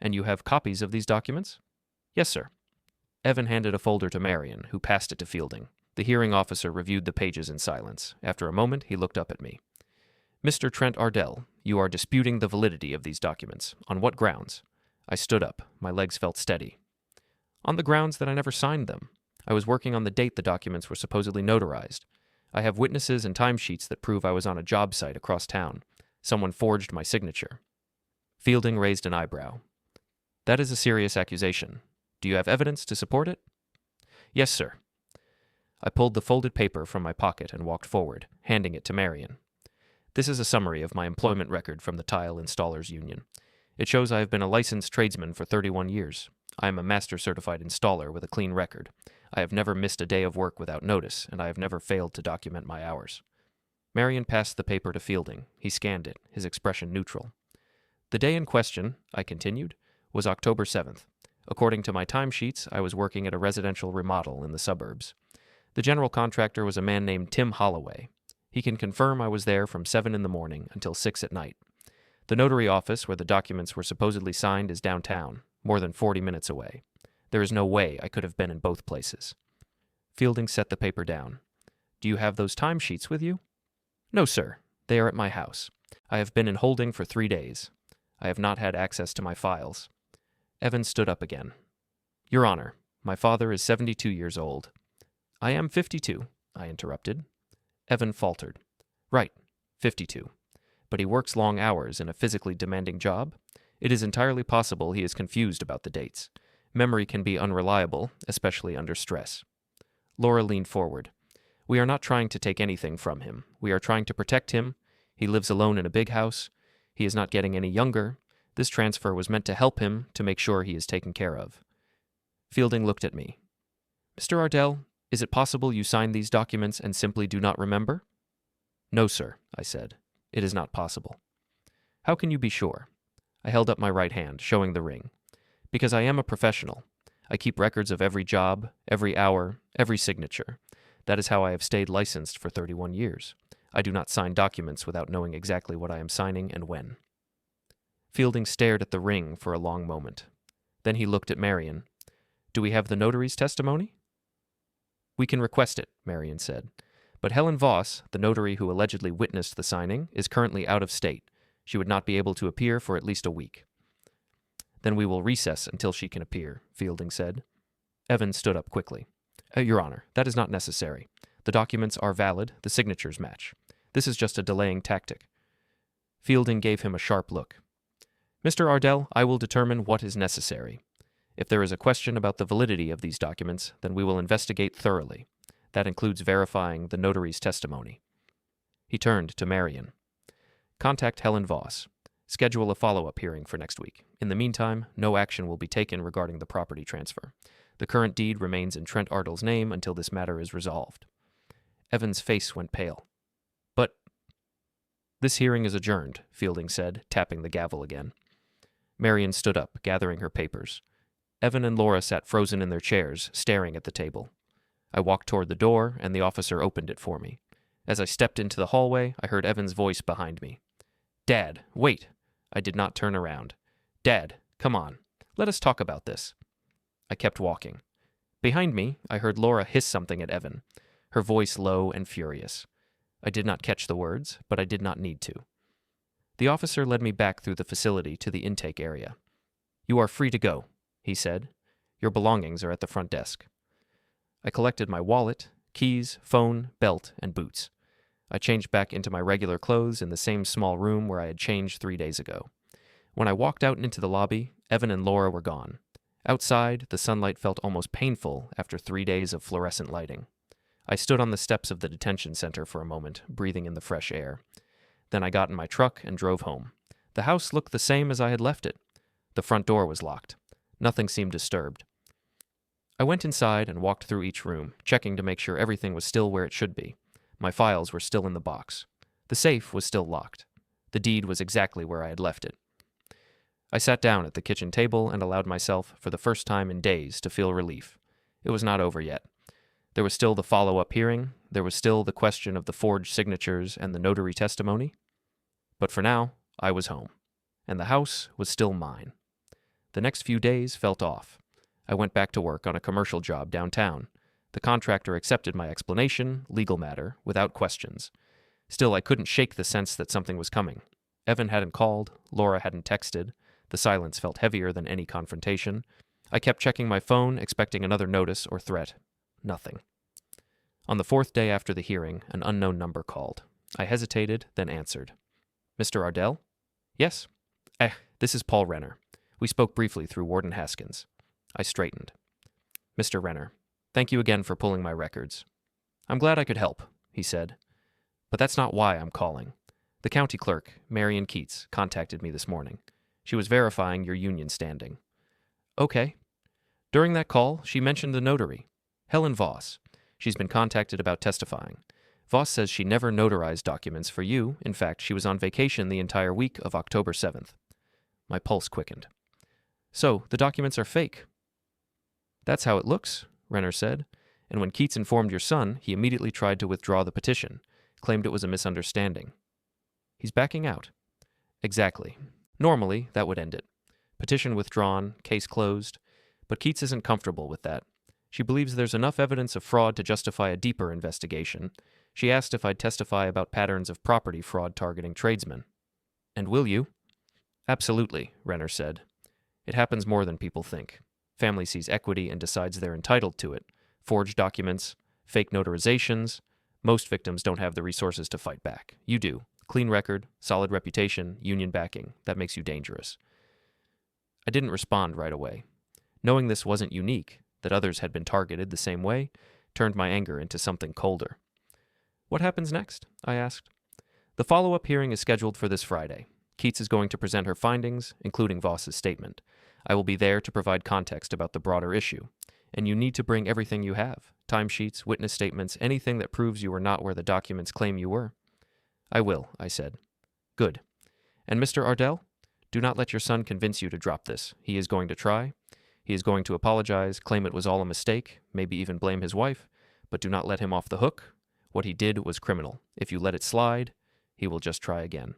"And you have copies of these documents?" "Yes, sir." Evan handed a folder to Marion, who passed it to Fielding. The hearing officer reviewed the pages in silence. After a moment, he looked up at me. "Mr. Trent Ardell, you are disputing the validity of these documents. On what grounds?" I stood up. My legs felt steady. "On the grounds that I never signed them. I was working on the date the documents were supposedly notarized. I have witnesses and timesheets that prove I was on a job site across town. Someone forged my signature." Fielding raised an eyebrow. "That is a serious accusation. Do you have evidence to support it?" "Yes, sir." I pulled the folded paper from my pocket and walked forward, handing it to Marion. "This is a summary of my employment record from the Tile Installers Union. It shows I have been a licensed tradesman for 31 years. I am a master certified installer with a clean record. I have never missed a day of work without notice, and I have never failed to document my hours." Marion passed the paper to Fielding. He scanned it, his expression neutral. "The day in question," I continued, "was October 7th. According to my timesheets, I was working at a residential remodel in the suburbs. The general contractor was a man named Tim Holloway. He can confirm I was there from 7 in the morning until 6 at night. The notary office where the documents were supposedly signed is downtown, more than 40 minutes away. There is no way I could have been in both places." Fielding set the paper down. "Do you have those timesheets with you?" "No, sir. They are at my house. I have been in holding for 3 days. I have not had access to my files." Evan stood up again. "Your Honor, my father is 72 years old." "I am 52, I interrupted. Evan faltered. "Right, 52. But he works long hours in a physically demanding job. It is entirely possible he is confused about the dates. Memory can be unreliable, especially under stress." Laura leaned forward. "We are not trying to take anything from him. We are trying to protect him. He lives alone in a big house. He is not getting any younger. This transfer was meant to help him, to make sure he is taken care of." Fielding looked at me. "Mr. Ardell, is it possible you signed these documents and simply do not remember?" "No, sir," I said. "It is not possible." "How can you be sure?" I held up my right hand, showing the ring. "Because I am a professional. I keep records of every job, every hour, every signature. That is how I have stayed licensed for 31 years. I do not sign documents without knowing exactly what I am signing and when." Fielding stared at the ring for a long moment. Then he looked at Marion. "Do we have the notary's testimony?" "We can request it," Marion said. "But Helen Voss, the notary who allegedly witnessed the signing, is currently out of state. She would not be able to appear for at least a week." "Then we will recess until she can appear," Fielding said. Evan stood up quickly. Your Honor, that is not necessary. The documents are valid, the signatures match. This is just a delaying tactic." Fielding gave him a sharp look. "Mr. Ardell, I will determine what is necessary. If there is a question about the validity of these documents, then we will investigate thoroughly. That includes verifying the notary's testimony." He turned to Marion. "Contact Helen Voss. Schedule a follow-up hearing for next week. In the meantime, no action will be taken regarding the property transfer. The current deed remains in Trent Ardell's name until this matter is resolved." Evan's face went pale. "But—" "This hearing is adjourned," Fielding said, tapping the gavel again. Marion stood up, gathering her papers. Evan and Laura sat frozen in their chairs, staring at the table. I walked toward the door, and the officer opened it for me. As I stepped into the hallway, I heard Evan's voice behind me. "Dad, wait!" I did not turn around. "Dad, come on. Let us talk about this." I kept walking. Behind me, I heard Laura hiss something at Evan, her voice low and furious. I did not catch the words, but I did not need to. The officer led me back through the facility to the intake area. "You are free to go," he said. Your belongings are at the front desk. I collected my wallet, keys, phone, belt, and boots. I changed back into my regular clothes in the same small room where I had changed 3 days ago. When I walked out into the lobby, Evan and Laura were gone. Outside, the sunlight felt almost painful after 3 days of fluorescent lighting. I stood on the steps of the detention center for a moment, breathing in the fresh air. Then I got in my truck and drove home. The house looked the same as I had left it. The front door was locked. Nothing seemed disturbed. I went inside and walked through each room, checking to make sure everything was still where it should be. My files were still in the box. The safe was still locked. The deed was exactly where I had left it. I sat down at the kitchen table and allowed myself, for the first time in days, to feel relief. It was not over yet. There was still the follow-up hearing. There was still the question of the forged signatures and the notary testimony. But for now, I was home, and the house was still mine. The next few days felt off. I went back to work on a commercial job downtown. The contractor accepted my explanation, legal matter, without questions. Still, I couldn't shake the sense that something was coming. Evan hadn't called, Laura hadn't texted. The silence felt heavier than any confrontation. I kept checking my phone, expecting another notice or threat. Nothing. On the 4th day after the hearing, an unknown number called. I hesitated, then answered. Mr. Ardell? Yes. This is Paul Renner. We spoke briefly through Warden Haskins. I straightened. Mr. Renner, thank you again for pulling my records. I'm glad I could help, he said. But that's not why I'm calling. The county clerk, Marion Keats, contacted me this morning. She was verifying your union standing. Okay. During that call, she mentioned the notary, Helen Voss. She's been contacted about testifying. Voss says she never notarized documents for you. In fact, she was on vacation the entire week of October 7th. My pulse quickened. So, the documents are fake. That's how it looks, Renner said. And when Keats informed your son, he immediately tried to withdraw the petition, claimed it was a misunderstanding. He's backing out. Exactly. Normally, that would end it. Petition withdrawn, case closed. But Keats isn't comfortable with that. She believes there's enough evidence of fraud to justify a deeper investigation. She asked if I'd testify about patterns of property fraud targeting tradesmen. And will you? Absolutely, Renner said. It happens more than people think. Family sees equity and decides they're entitled to it. Forged documents, fake notarizations. Most victims don't have the resources to fight back. You do. Clean record, solid reputation, union backing. That makes you dangerous. I didn't respond right away. Knowing this wasn't unique, that others had been targeted the same way, turned my anger into something colder. What happens next? I asked. The follow-up hearing is scheduled for this Friday. Keats is going to present her findings, including Voss's statement. I will be there to provide context about the broader issue. And you need to bring everything you have, timesheets, witness statements, anything that proves you were not where the documents claim you were. I will, I said. Good. And Mr. Ardell? Do not let your son convince you to drop this. He is going to try. He is going to apologize, claim it was all a mistake, maybe even blame his wife, but do not let him off the hook. What he did was criminal. If you let it slide, he will just try again.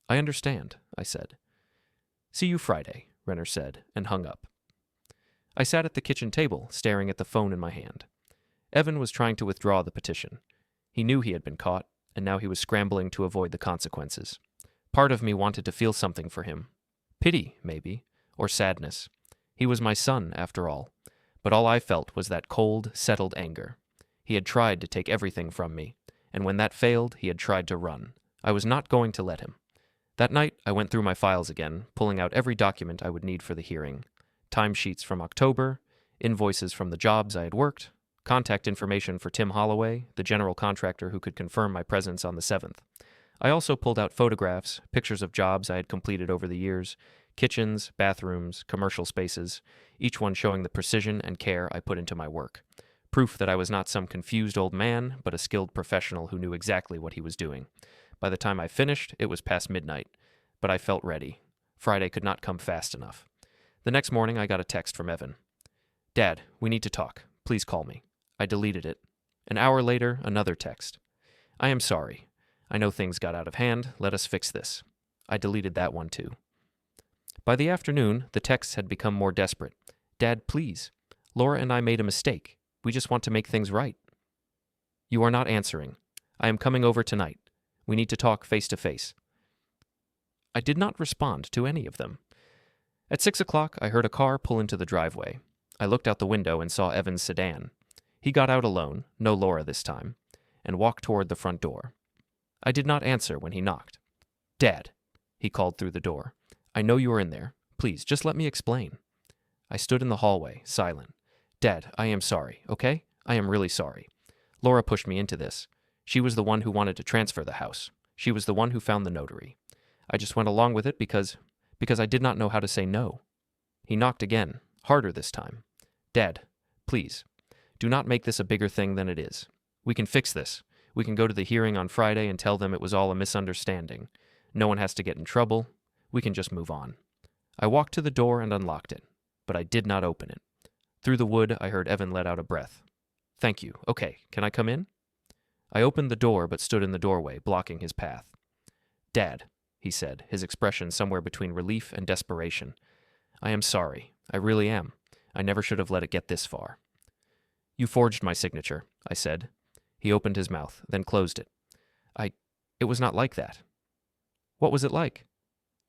I understand, I said. See you Friday, Renner said, and hung up. I sat at the kitchen table, staring at the phone in my hand. Evan was trying to withdraw the petition. He knew he had been caught, and now he was scrambling to avoid the consequences. Part of me wanted to feel something for him. Pity, maybe, or sadness. He was my son, after all. But all I felt was that cold, settled anger. He had tried to take everything from me, and when that failed, he had tried to run. I was not going to let him. That night, I went through my files again, pulling out every document I would need for the hearing. Timesheets from October, invoices from the jobs I had worked, contact information for Tim Holloway, the general contractor who could confirm my presence on the 7th. I also pulled out photographs, pictures of jobs I had completed over the years, kitchens, bathrooms, commercial spaces, each one showing the precision and care I put into my work. Proof that I was not some confused old man, but a skilled professional who knew exactly what he was doing. By the time I finished, it was past midnight, but I felt ready. Friday could not come fast enough. The next morning, I got a text from Evan. Dad, we need to talk. Please call me. I deleted it. An hour later, another text. I am sorry. I know things got out of hand. Let us fix this. I deleted that one too. By the afternoon, the texts had become more desperate. Dad, please. Laura and I made a mistake. We just want to make things right. You are not answering. I am coming over tonight. We need to talk face to face. I did not respond to any of them. At 6 o'clock, I heard a car pull into the driveway. I looked out the window and saw Evan's sedan. He got out alone, no Laura this time, and walked toward the front door. I did not answer when he knocked. "Dad," he called through the door. "I know you are in there. Please, just let me explain." I stood in the hallway, silent. "Dad, I am sorry, okay? I am really sorry. Laura pushed me into this. She was the one who wanted to transfer the house. She was the one who found the notary. I just went along with it because I did not know how to say no." He knocked again, harder this time. "Dad, please, do not make this a bigger thing than it is. We can fix this. We can go to the hearing on Friday and tell them it was all a misunderstanding. No one has to get in trouble. We can just move on." I walked to the door and unlocked it, but I did not open it. Through the wood, I heard Evan let out a breath. "Thank you. Okay, can I come in?" I opened the door but stood in the doorway, blocking his path. "Dad," he said, his expression somewhere between relief and desperation. "I am sorry. I really am. I never should have let it get this far." "You forged my signature," I said. He opened his mouth, then closed it. It was not like that." "What was it like?"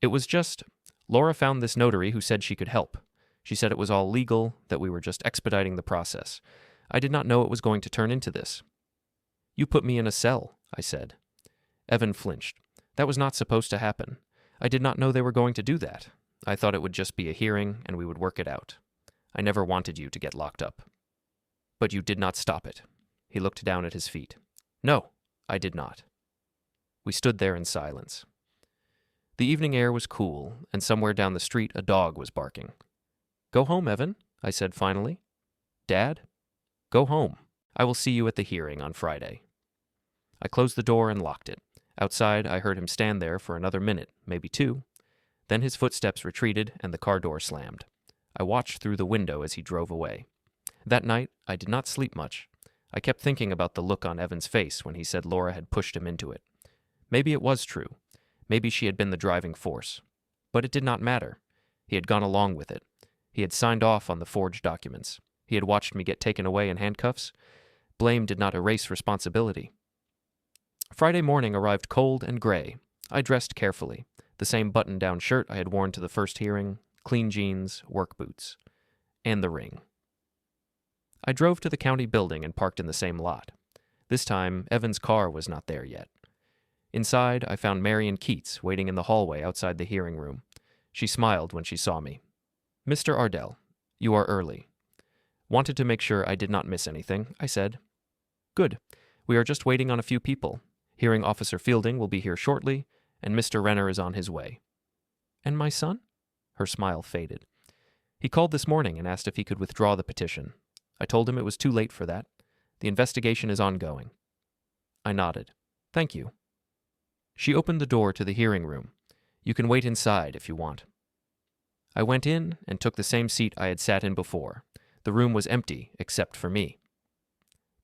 "It was just, Laura found this notary who said she could help. She said it was all legal, that we were just expediting the process. I did not know it was going to turn into this." "You put me in a cell," I said. Evan flinched. "That was not supposed to happen. I did not know they were going to do that. I thought it would just be a hearing and we would work it out. I never wanted you to get locked up." "But you did not stop it." He looked down at his feet. "No, I did not." We stood there in silence. The evening air was cool, and somewhere down the street a dog was barking. "Go home, Evan," I said finally. "Dad? Go home. I will see you at the hearing on Friday." I closed the door and locked it. Outside, I heard him stand there for another minute, maybe two. Then his footsteps retreated and the car door slammed. I watched through the window as he drove away. That night, I did not sleep much. I kept thinking about the look on Evan's face when he said Laura had pushed him into it. Maybe it was true. Maybe she had been the driving force. But it did not matter. He had gone along with it. He had signed off on the forged documents. He had watched me get taken away in handcuffs. Blame did not erase responsibility. Friday morning arrived cold and gray. I dressed carefully. The same button-down shirt I had worn to the first hearing, clean jeans, work boots, and the ring. I drove to the county building and parked in the same lot. This time, Evan's car was not there yet. Inside, I found Marion Keats waiting in the hallway outside the hearing room. She smiled when she saw me. "Mr. Ardell, you are early." "Wanted to make sure I did not miss anything," I said. "Good. We are just waiting on a few people. Hearing Officer Fielding will be here shortly, and Mr. Renner is on his way." "And my son?" Her smile faded. "He called this morning and asked if he could withdraw the petition. I told him it was too late for that. The investigation is ongoing." I nodded. "Thank you." She opened the door to the hearing room. "You can wait inside if you want." I went in and took the same seat I had sat in before. The room was empty except for me.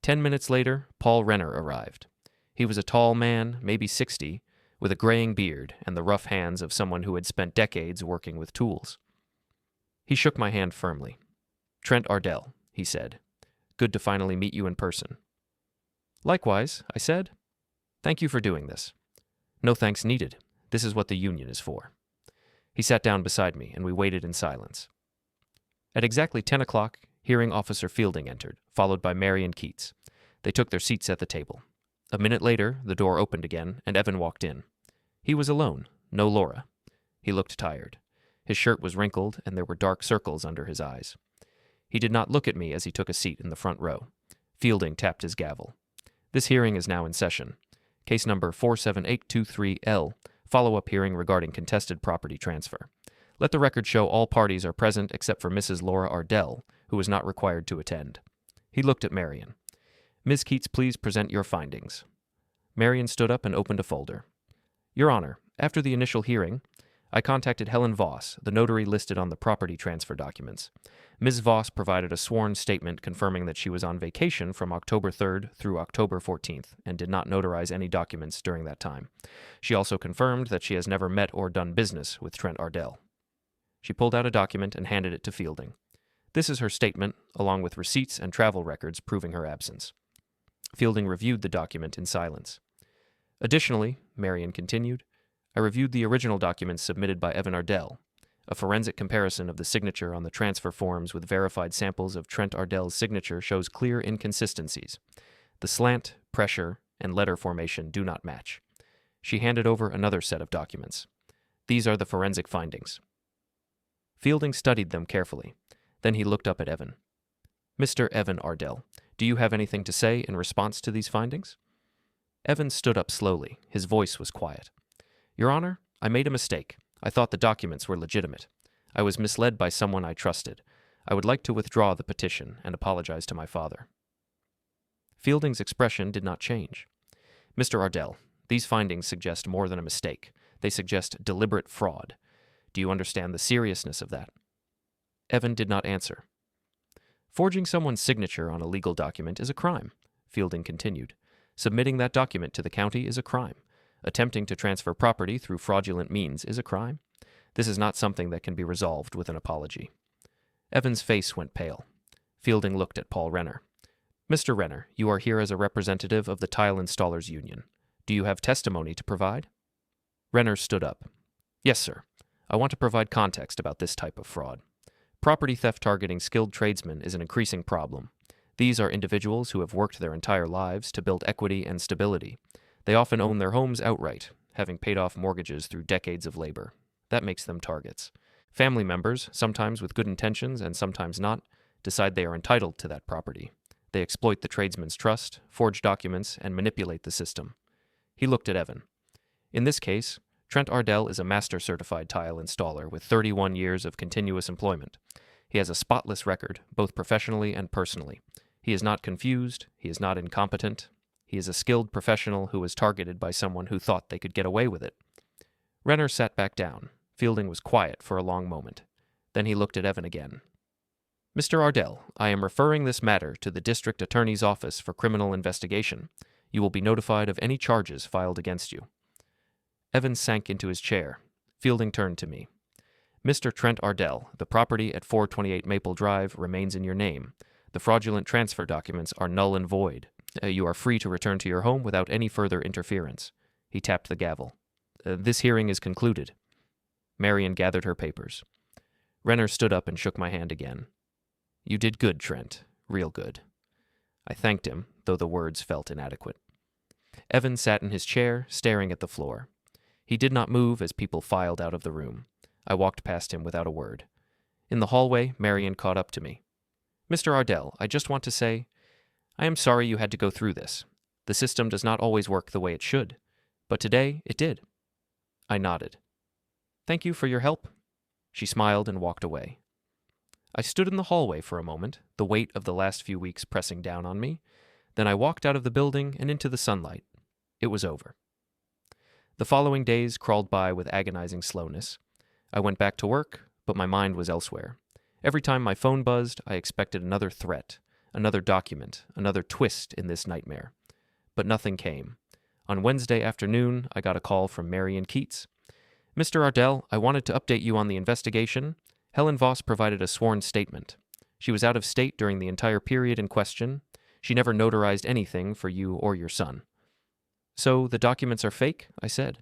10 minutes later, Paul Renner arrived. He was a tall man, maybe 60, with a graying beard and the rough hands of someone who had spent decades working with tools. He shook my hand firmly. "Trent Ardell," he said. "Good to finally meet you in person." "Likewise," I said. "Thank you for doing this." "No thanks needed. This is what the union is for." He sat down beside me, and we waited in silence. At exactly 10 o'clock, Hearing Officer Fielding entered, followed by Marion Keats. They took their seats at the table. A minute later, the door opened again, and Evan walked in. He was alone, no Laura. He looked tired. His shirt was wrinkled, and there were dark circles under his eyes. He did not look at me as he took a seat in the front row. Fielding tapped his gavel. "This hearing is now in session. Case number 47823L, follow-up hearing regarding contested property transfer. Let the record show all parties are present except for Mrs. Laura Ardell, who is not required to attend." He looked at Marion. "Ms. Keats, please present your findings." Marion stood up and opened a folder. "Your Honor, after the initial hearing, I contacted Helen Voss, the notary listed on the property transfer documents. Ms. Voss provided a sworn statement confirming that she was on vacation from October 3rd through October 14th and did not notarize any documents during that time. She also confirmed that she has never met or done business with Trent Ardell." She pulled out a document and handed it to Fielding. "This is her statement, along with receipts and travel records proving her absence." Fielding reviewed the document in silence. "Additionally," Marion continued, "I reviewed the original documents submitted by Evan Ardell. A forensic comparison of the signature on the transfer forms with verified samples of Trent Ardell's signature shows clear inconsistencies. The slant, pressure, and letter formation do not match. She handed over another set of documents. These are the forensic findings. Fielding studied them carefully. Then he looked up at Evan. Mr. Evan Ardell, do you have anything to say in response to these findings? Evan stood up slowly. His voice was quiet. Your Honor, I made a mistake. I thought the documents were legitimate. I was misled by someone I trusted. I would like to withdraw the petition and apologize to my father. Fielding's expression did not change. Mr. Ardell, these findings suggest more than a mistake. They suggest deliberate fraud. Do you understand the seriousness of that? Evan did not answer. Forging someone's signature on a legal document is a crime, Fielding continued. Submitting that document to the county is a crime. Attempting to transfer property through fraudulent means is a crime. This is not something that can be resolved with an apology. Evan's face went pale. Fielding looked at Paul Renner. Mr. Renner, you are here as a representative of the Tile Installers Union. Do you have testimony to provide? Renner stood up. Yes, sir. I want to provide context about this type of fraud. Property theft targeting skilled tradesmen is an increasing problem. These are individuals who have worked their entire lives to build equity and stability. They often own their homes outright, having paid off mortgages through decades of labor. That makes them targets. Family members, sometimes with good intentions and sometimes not, decide they are entitled to that property. They exploit the tradesman's trust, forge documents, and manipulate the system. He looked at Evan. In this case, Trent Ardell is a master-certified tile installer with 31 years of continuous employment. He has a spotless record, both professionally and personally. He is not confused. He is not incompetent. He is a skilled professional who was targeted by someone who thought they could get away with it. Renner sat back down. Fielding was quiet for a long moment. Then he looked at Evan again. Mr. Ardell, I am referring this matter to the District Attorney's Office for criminal investigation. You will be notified of any charges filed against you. Evan sank into his chair. Fielding turned to me. Mr. Trent Ardell, the property at 428 Maple Drive remains in your name. The fraudulent transfer documents are null and void. You are free to return to your home without any further interference. He tapped the gavel. This hearing is concluded. Marion gathered her papers. Renner stood up and shook my hand again. You did good, Trent. Real good. I thanked him, though the words felt inadequate. Evan sat in his chair, staring at the floor. He did not move as people filed out of the room. I walked past him without a word. In the hallway, Marion caught up to me. Mr. Ardell, I just want to say, I am sorry you had to go through this. The system does not always work the way it should, but today it did. I nodded. Thank you for your help. She smiled and walked away. I stood in the hallway for a moment, the weight of the last few weeks pressing down on me. Then I walked out of the building and into the sunlight. It was over. The following days crawled by with agonizing slowness. I went back to work, but my mind was elsewhere. Every time my phone buzzed, I expected another threat, another document, another twist in this nightmare. But nothing came. On Wednesday afternoon, I got a call from Marion Keats. Mr. Ardell, I wanted to update you on the investigation. Helen Voss provided a sworn statement. She was out of state during the entire period in question. She never notarized anything for you or your son. So the documents are fake? I said.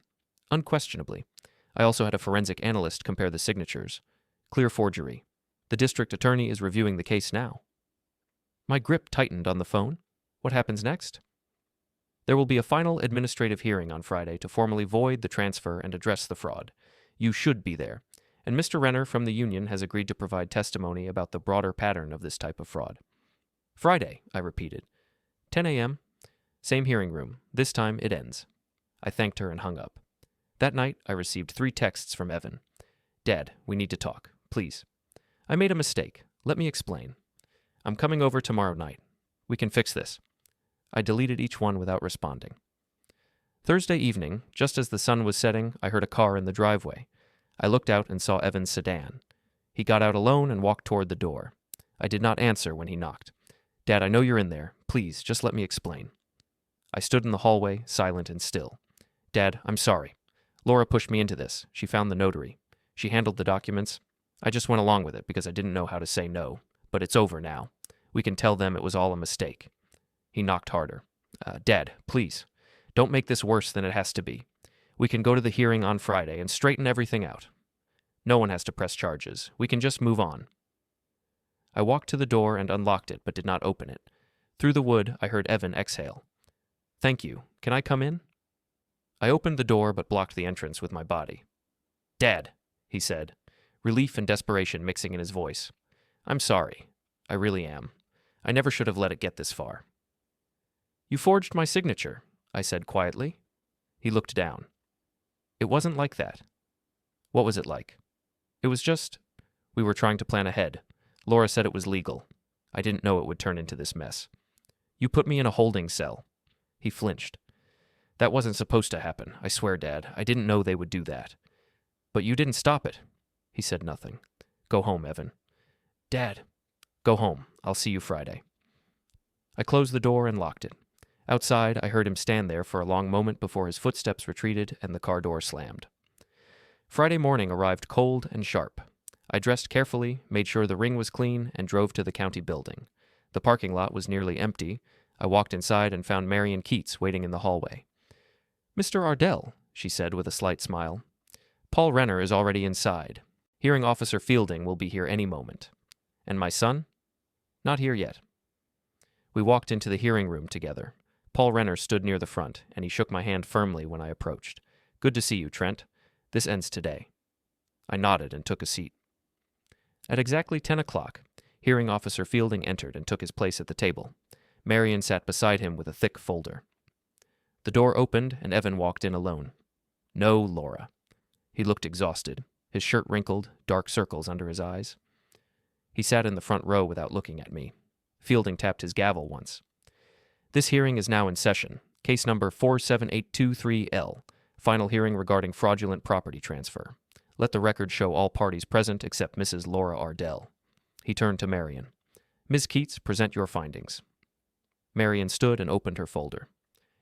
Unquestionably. I also had a forensic analyst compare the signatures. Clear forgery. The district attorney is reviewing the case now. My grip tightened on the phone. What happens next? There will be a final administrative hearing on Friday to formally void the transfer and address the fraud. You should be there. And Mr. Renner from the union has agreed to provide testimony about the broader pattern of this type of fraud. Friday, I repeated. 10 a.m. Same hearing room. This time it ends. I thanked her and hung up. That night, I received 3 texts from Evan. Dad, we need to talk. Please. I made a mistake. Let me explain. I'm coming over tomorrow night. We can fix this. I deleted each one without responding. Thursday evening, just as the sun was setting, I heard a car in the driveway. I looked out and saw Evan's sedan. He got out alone and walked toward the door. I did not answer when he knocked. Dad, I know you're in there. Please, just let me explain. I stood in the hallway, silent and still. Dad, I'm sorry. Laura pushed me into this. She found the notary. She handled the documents. I just went along with it because I didn't know how to say no. But it's over now. We can tell them it was all a mistake. He knocked harder. Dad, please. Don't make this worse than it has to be. We can go to the hearing on Friday and straighten everything out. No one has to press charges. We can just move on. I walked to the door and unlocked it, but did not open it. Through the wood, I heard Evan exhale. Thank you. Can I come in? I opened the door, but blocked the entrance with my body. Dad, he said, relief and desperation mixing in his voice. I'm sorry. I really am. I never should have let it get this far. You forged my signature, I said quietly. He looked down. It wasn't like that. What was it like? It was just, we were trying to plan ahead. Laura said it was legal. I didn't know it would turn into this mess. You put me in a holding cell. He flinched. That wasn't supposed to happen. I swear, Dad. I didn't know they would do that. But you didn't stop it. He said nothing. Go home, Evan. Dad. Go home. I'll see you Friday. I closed the door and locked it. Outside, I heard him stand there for a long moment before his footsteps retreated and the car door slammed. Friday morning arrived cold and sharp. I dressed carefully, made sure the ring was clean, and drove to the county building. The parking lot was nearly empty. I walked inside and found Marion Keats waiting in the hallway. Mr. Ardell, she said with a slight smile. Paul Renner is already inside. Hearing Officer Fielding will be here any moment. And my son? Not here yet. We walked into the hearing room together. Paul Renner stood near the front, and he shook my hand firmly when I approached. Good to see you, Trent. This ends today. I nodded and took a seat. At exactly 10 o'clock, Hearing Officer Fielding entered and took his place at the table. Marion sat beside him with a thick folder. The door opened, and Evan walked in alone. No Laura. He looked exhausted, his shirt wrinkled, dark circles under his eyes. He sat in the front row without looking at me. Fielding tapped his gavel once. This hearing is now in session. Case number 47823L. Final hearing regarding fraudulent property transfer. Let the record show all parties present except Mrs. Laura Ardell. He turned to Marion. Ms. Keats, present your findings. Marion stood and opened her folder.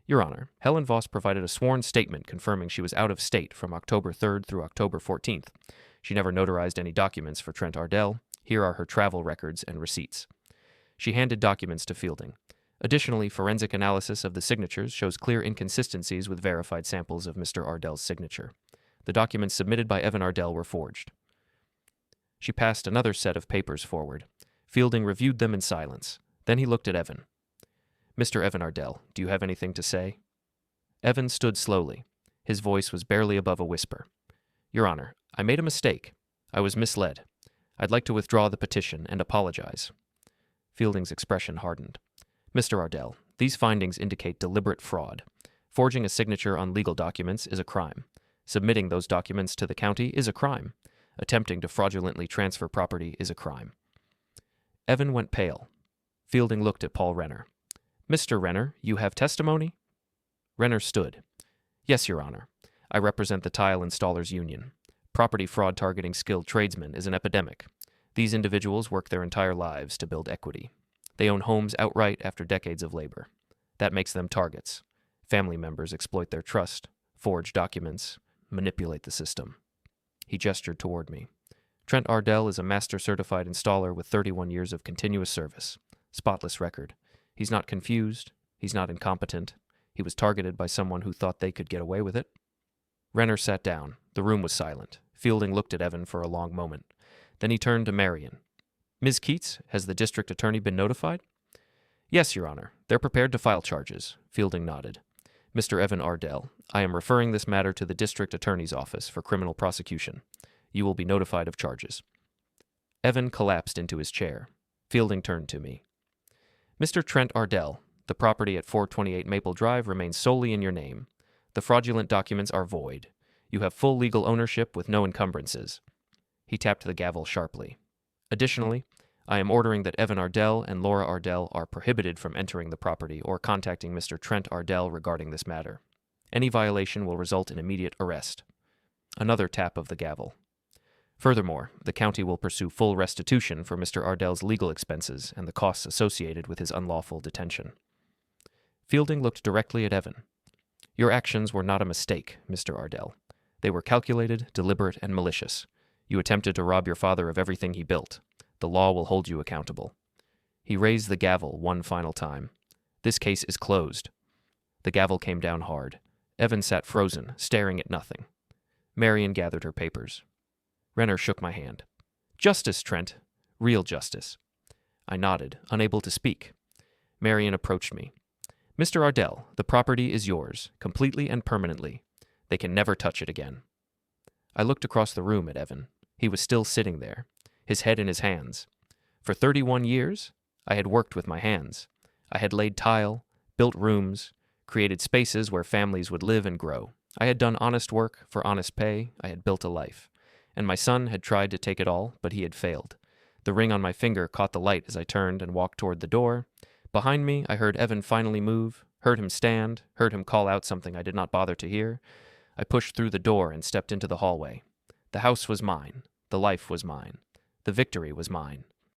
Your Honor, Helen Voss provided a sworn statement confirming she was out of state from October 3rd through October 14th. She never notarized any documents for Trent Ardell. Here are her travel records and receipts. She handed documents to Fielding. Additionally, forensic analysis of the signatures shows clear inconsistencies with verified samples of Mr. Ardell's signature. The documents submitted by Evan Ardell were forged. She passed another set of papers forward. Fielding reviewed them in silence. Then he looked at Evan. Mr. Evan Ardell, do you have anything to say? Evan stood slowly. His voice was barely above a whisper. Your Honor, I made a mistake. I was misled. I'd like to withdraw the petition and apologize. Fielding's expression hardened. Mr. Ardell, these findings indicate deliberate fraud. Forging a signature on legal documents is a crime. Submitting those documents to the county is a crime. Attempting to fraudulently transfer property is a crime. Evan went pale. Fielding looked at Paul Renner. Mr. Renner, you have testimony? Renner stood. Yes, Your Honor. I represent the Tile Installers Union. Property fraud targeting skilled tradesmen is an epidemic. These individuals work their entire lives to build equity. They own homes outright after decades of labor. That makes them targets. Family members exploit their trust, forge documents, manipulate the system. He gestured toward me. Trent Ardell is a master-certified installer with 31 years of continuous service. Spotless record. He's not confused. He's not incompetent. He was targeted by someone who thought they could get away with it. Renner sat down. The room was silent. Fielding looked at Evan for a long moment. Then he turned to Marion. Ms. Keats, has the district attorney been notified? Yes, Your Honor. They're prepared to file charges. Fielding nodded. Mr. Evan Ardell, I am referring this matter to the district attorney's office for criminal prosecution. You will be notified of charges. Evan collapsed into his chair. Fielding turned to me. Mr. Trent Ardell, the property at 428 Maple Drive remains solely in your name. The fraudulent documents are void. You have full legal ownership with no encumbrances. He tapped the gavel sharply. Additionally, I am ordering that Evan Ardell and Laura Ardell are prohibited from entering the property or contacting Mr. Trent Ardell regarding this matter. Any violation will result in immediate arrest. Another tap of the gavel. Furthermore, the county will pursue full restitution for Mr. Ardell's legal expenses and the costs associated with his unlawful detention. Fielding looked directly at Evan. Your actions were not a mistake, Mr. Ardell. They were calculated, deliberate, and malicious. You attempted to rob your father of everything he built. The law will hold you accountable. He raised the gavel one final time. This case is closed. The gavel came down hard. Evan sat frozen, staring at nothing. Marion gathered her papers. Renner shook my hand. Justice, Trent. Real justice. I nodded, unable to speak. Marion approached me. Mr. Ardell, the property is yours, completely and permanently. They can never touch it again. I looked across the room at Evan. He was still sitting there, his head in his hands. For 31 years, I had worked with my hands. I had laid tile, built rooms, created spaces where families would live and grow. I had done honest work for honest pay. I had built a life. And my son had tried to take it all, but he had failed. The ring on my finger caught the light as I turned and walked toward the door. Behind me, I heard Evan finally move, heard him stand, heard him call out something I did not bother to hear. I pushed through the door and stepped into the hallway. The house was mine. The life was mine. The victory was mine.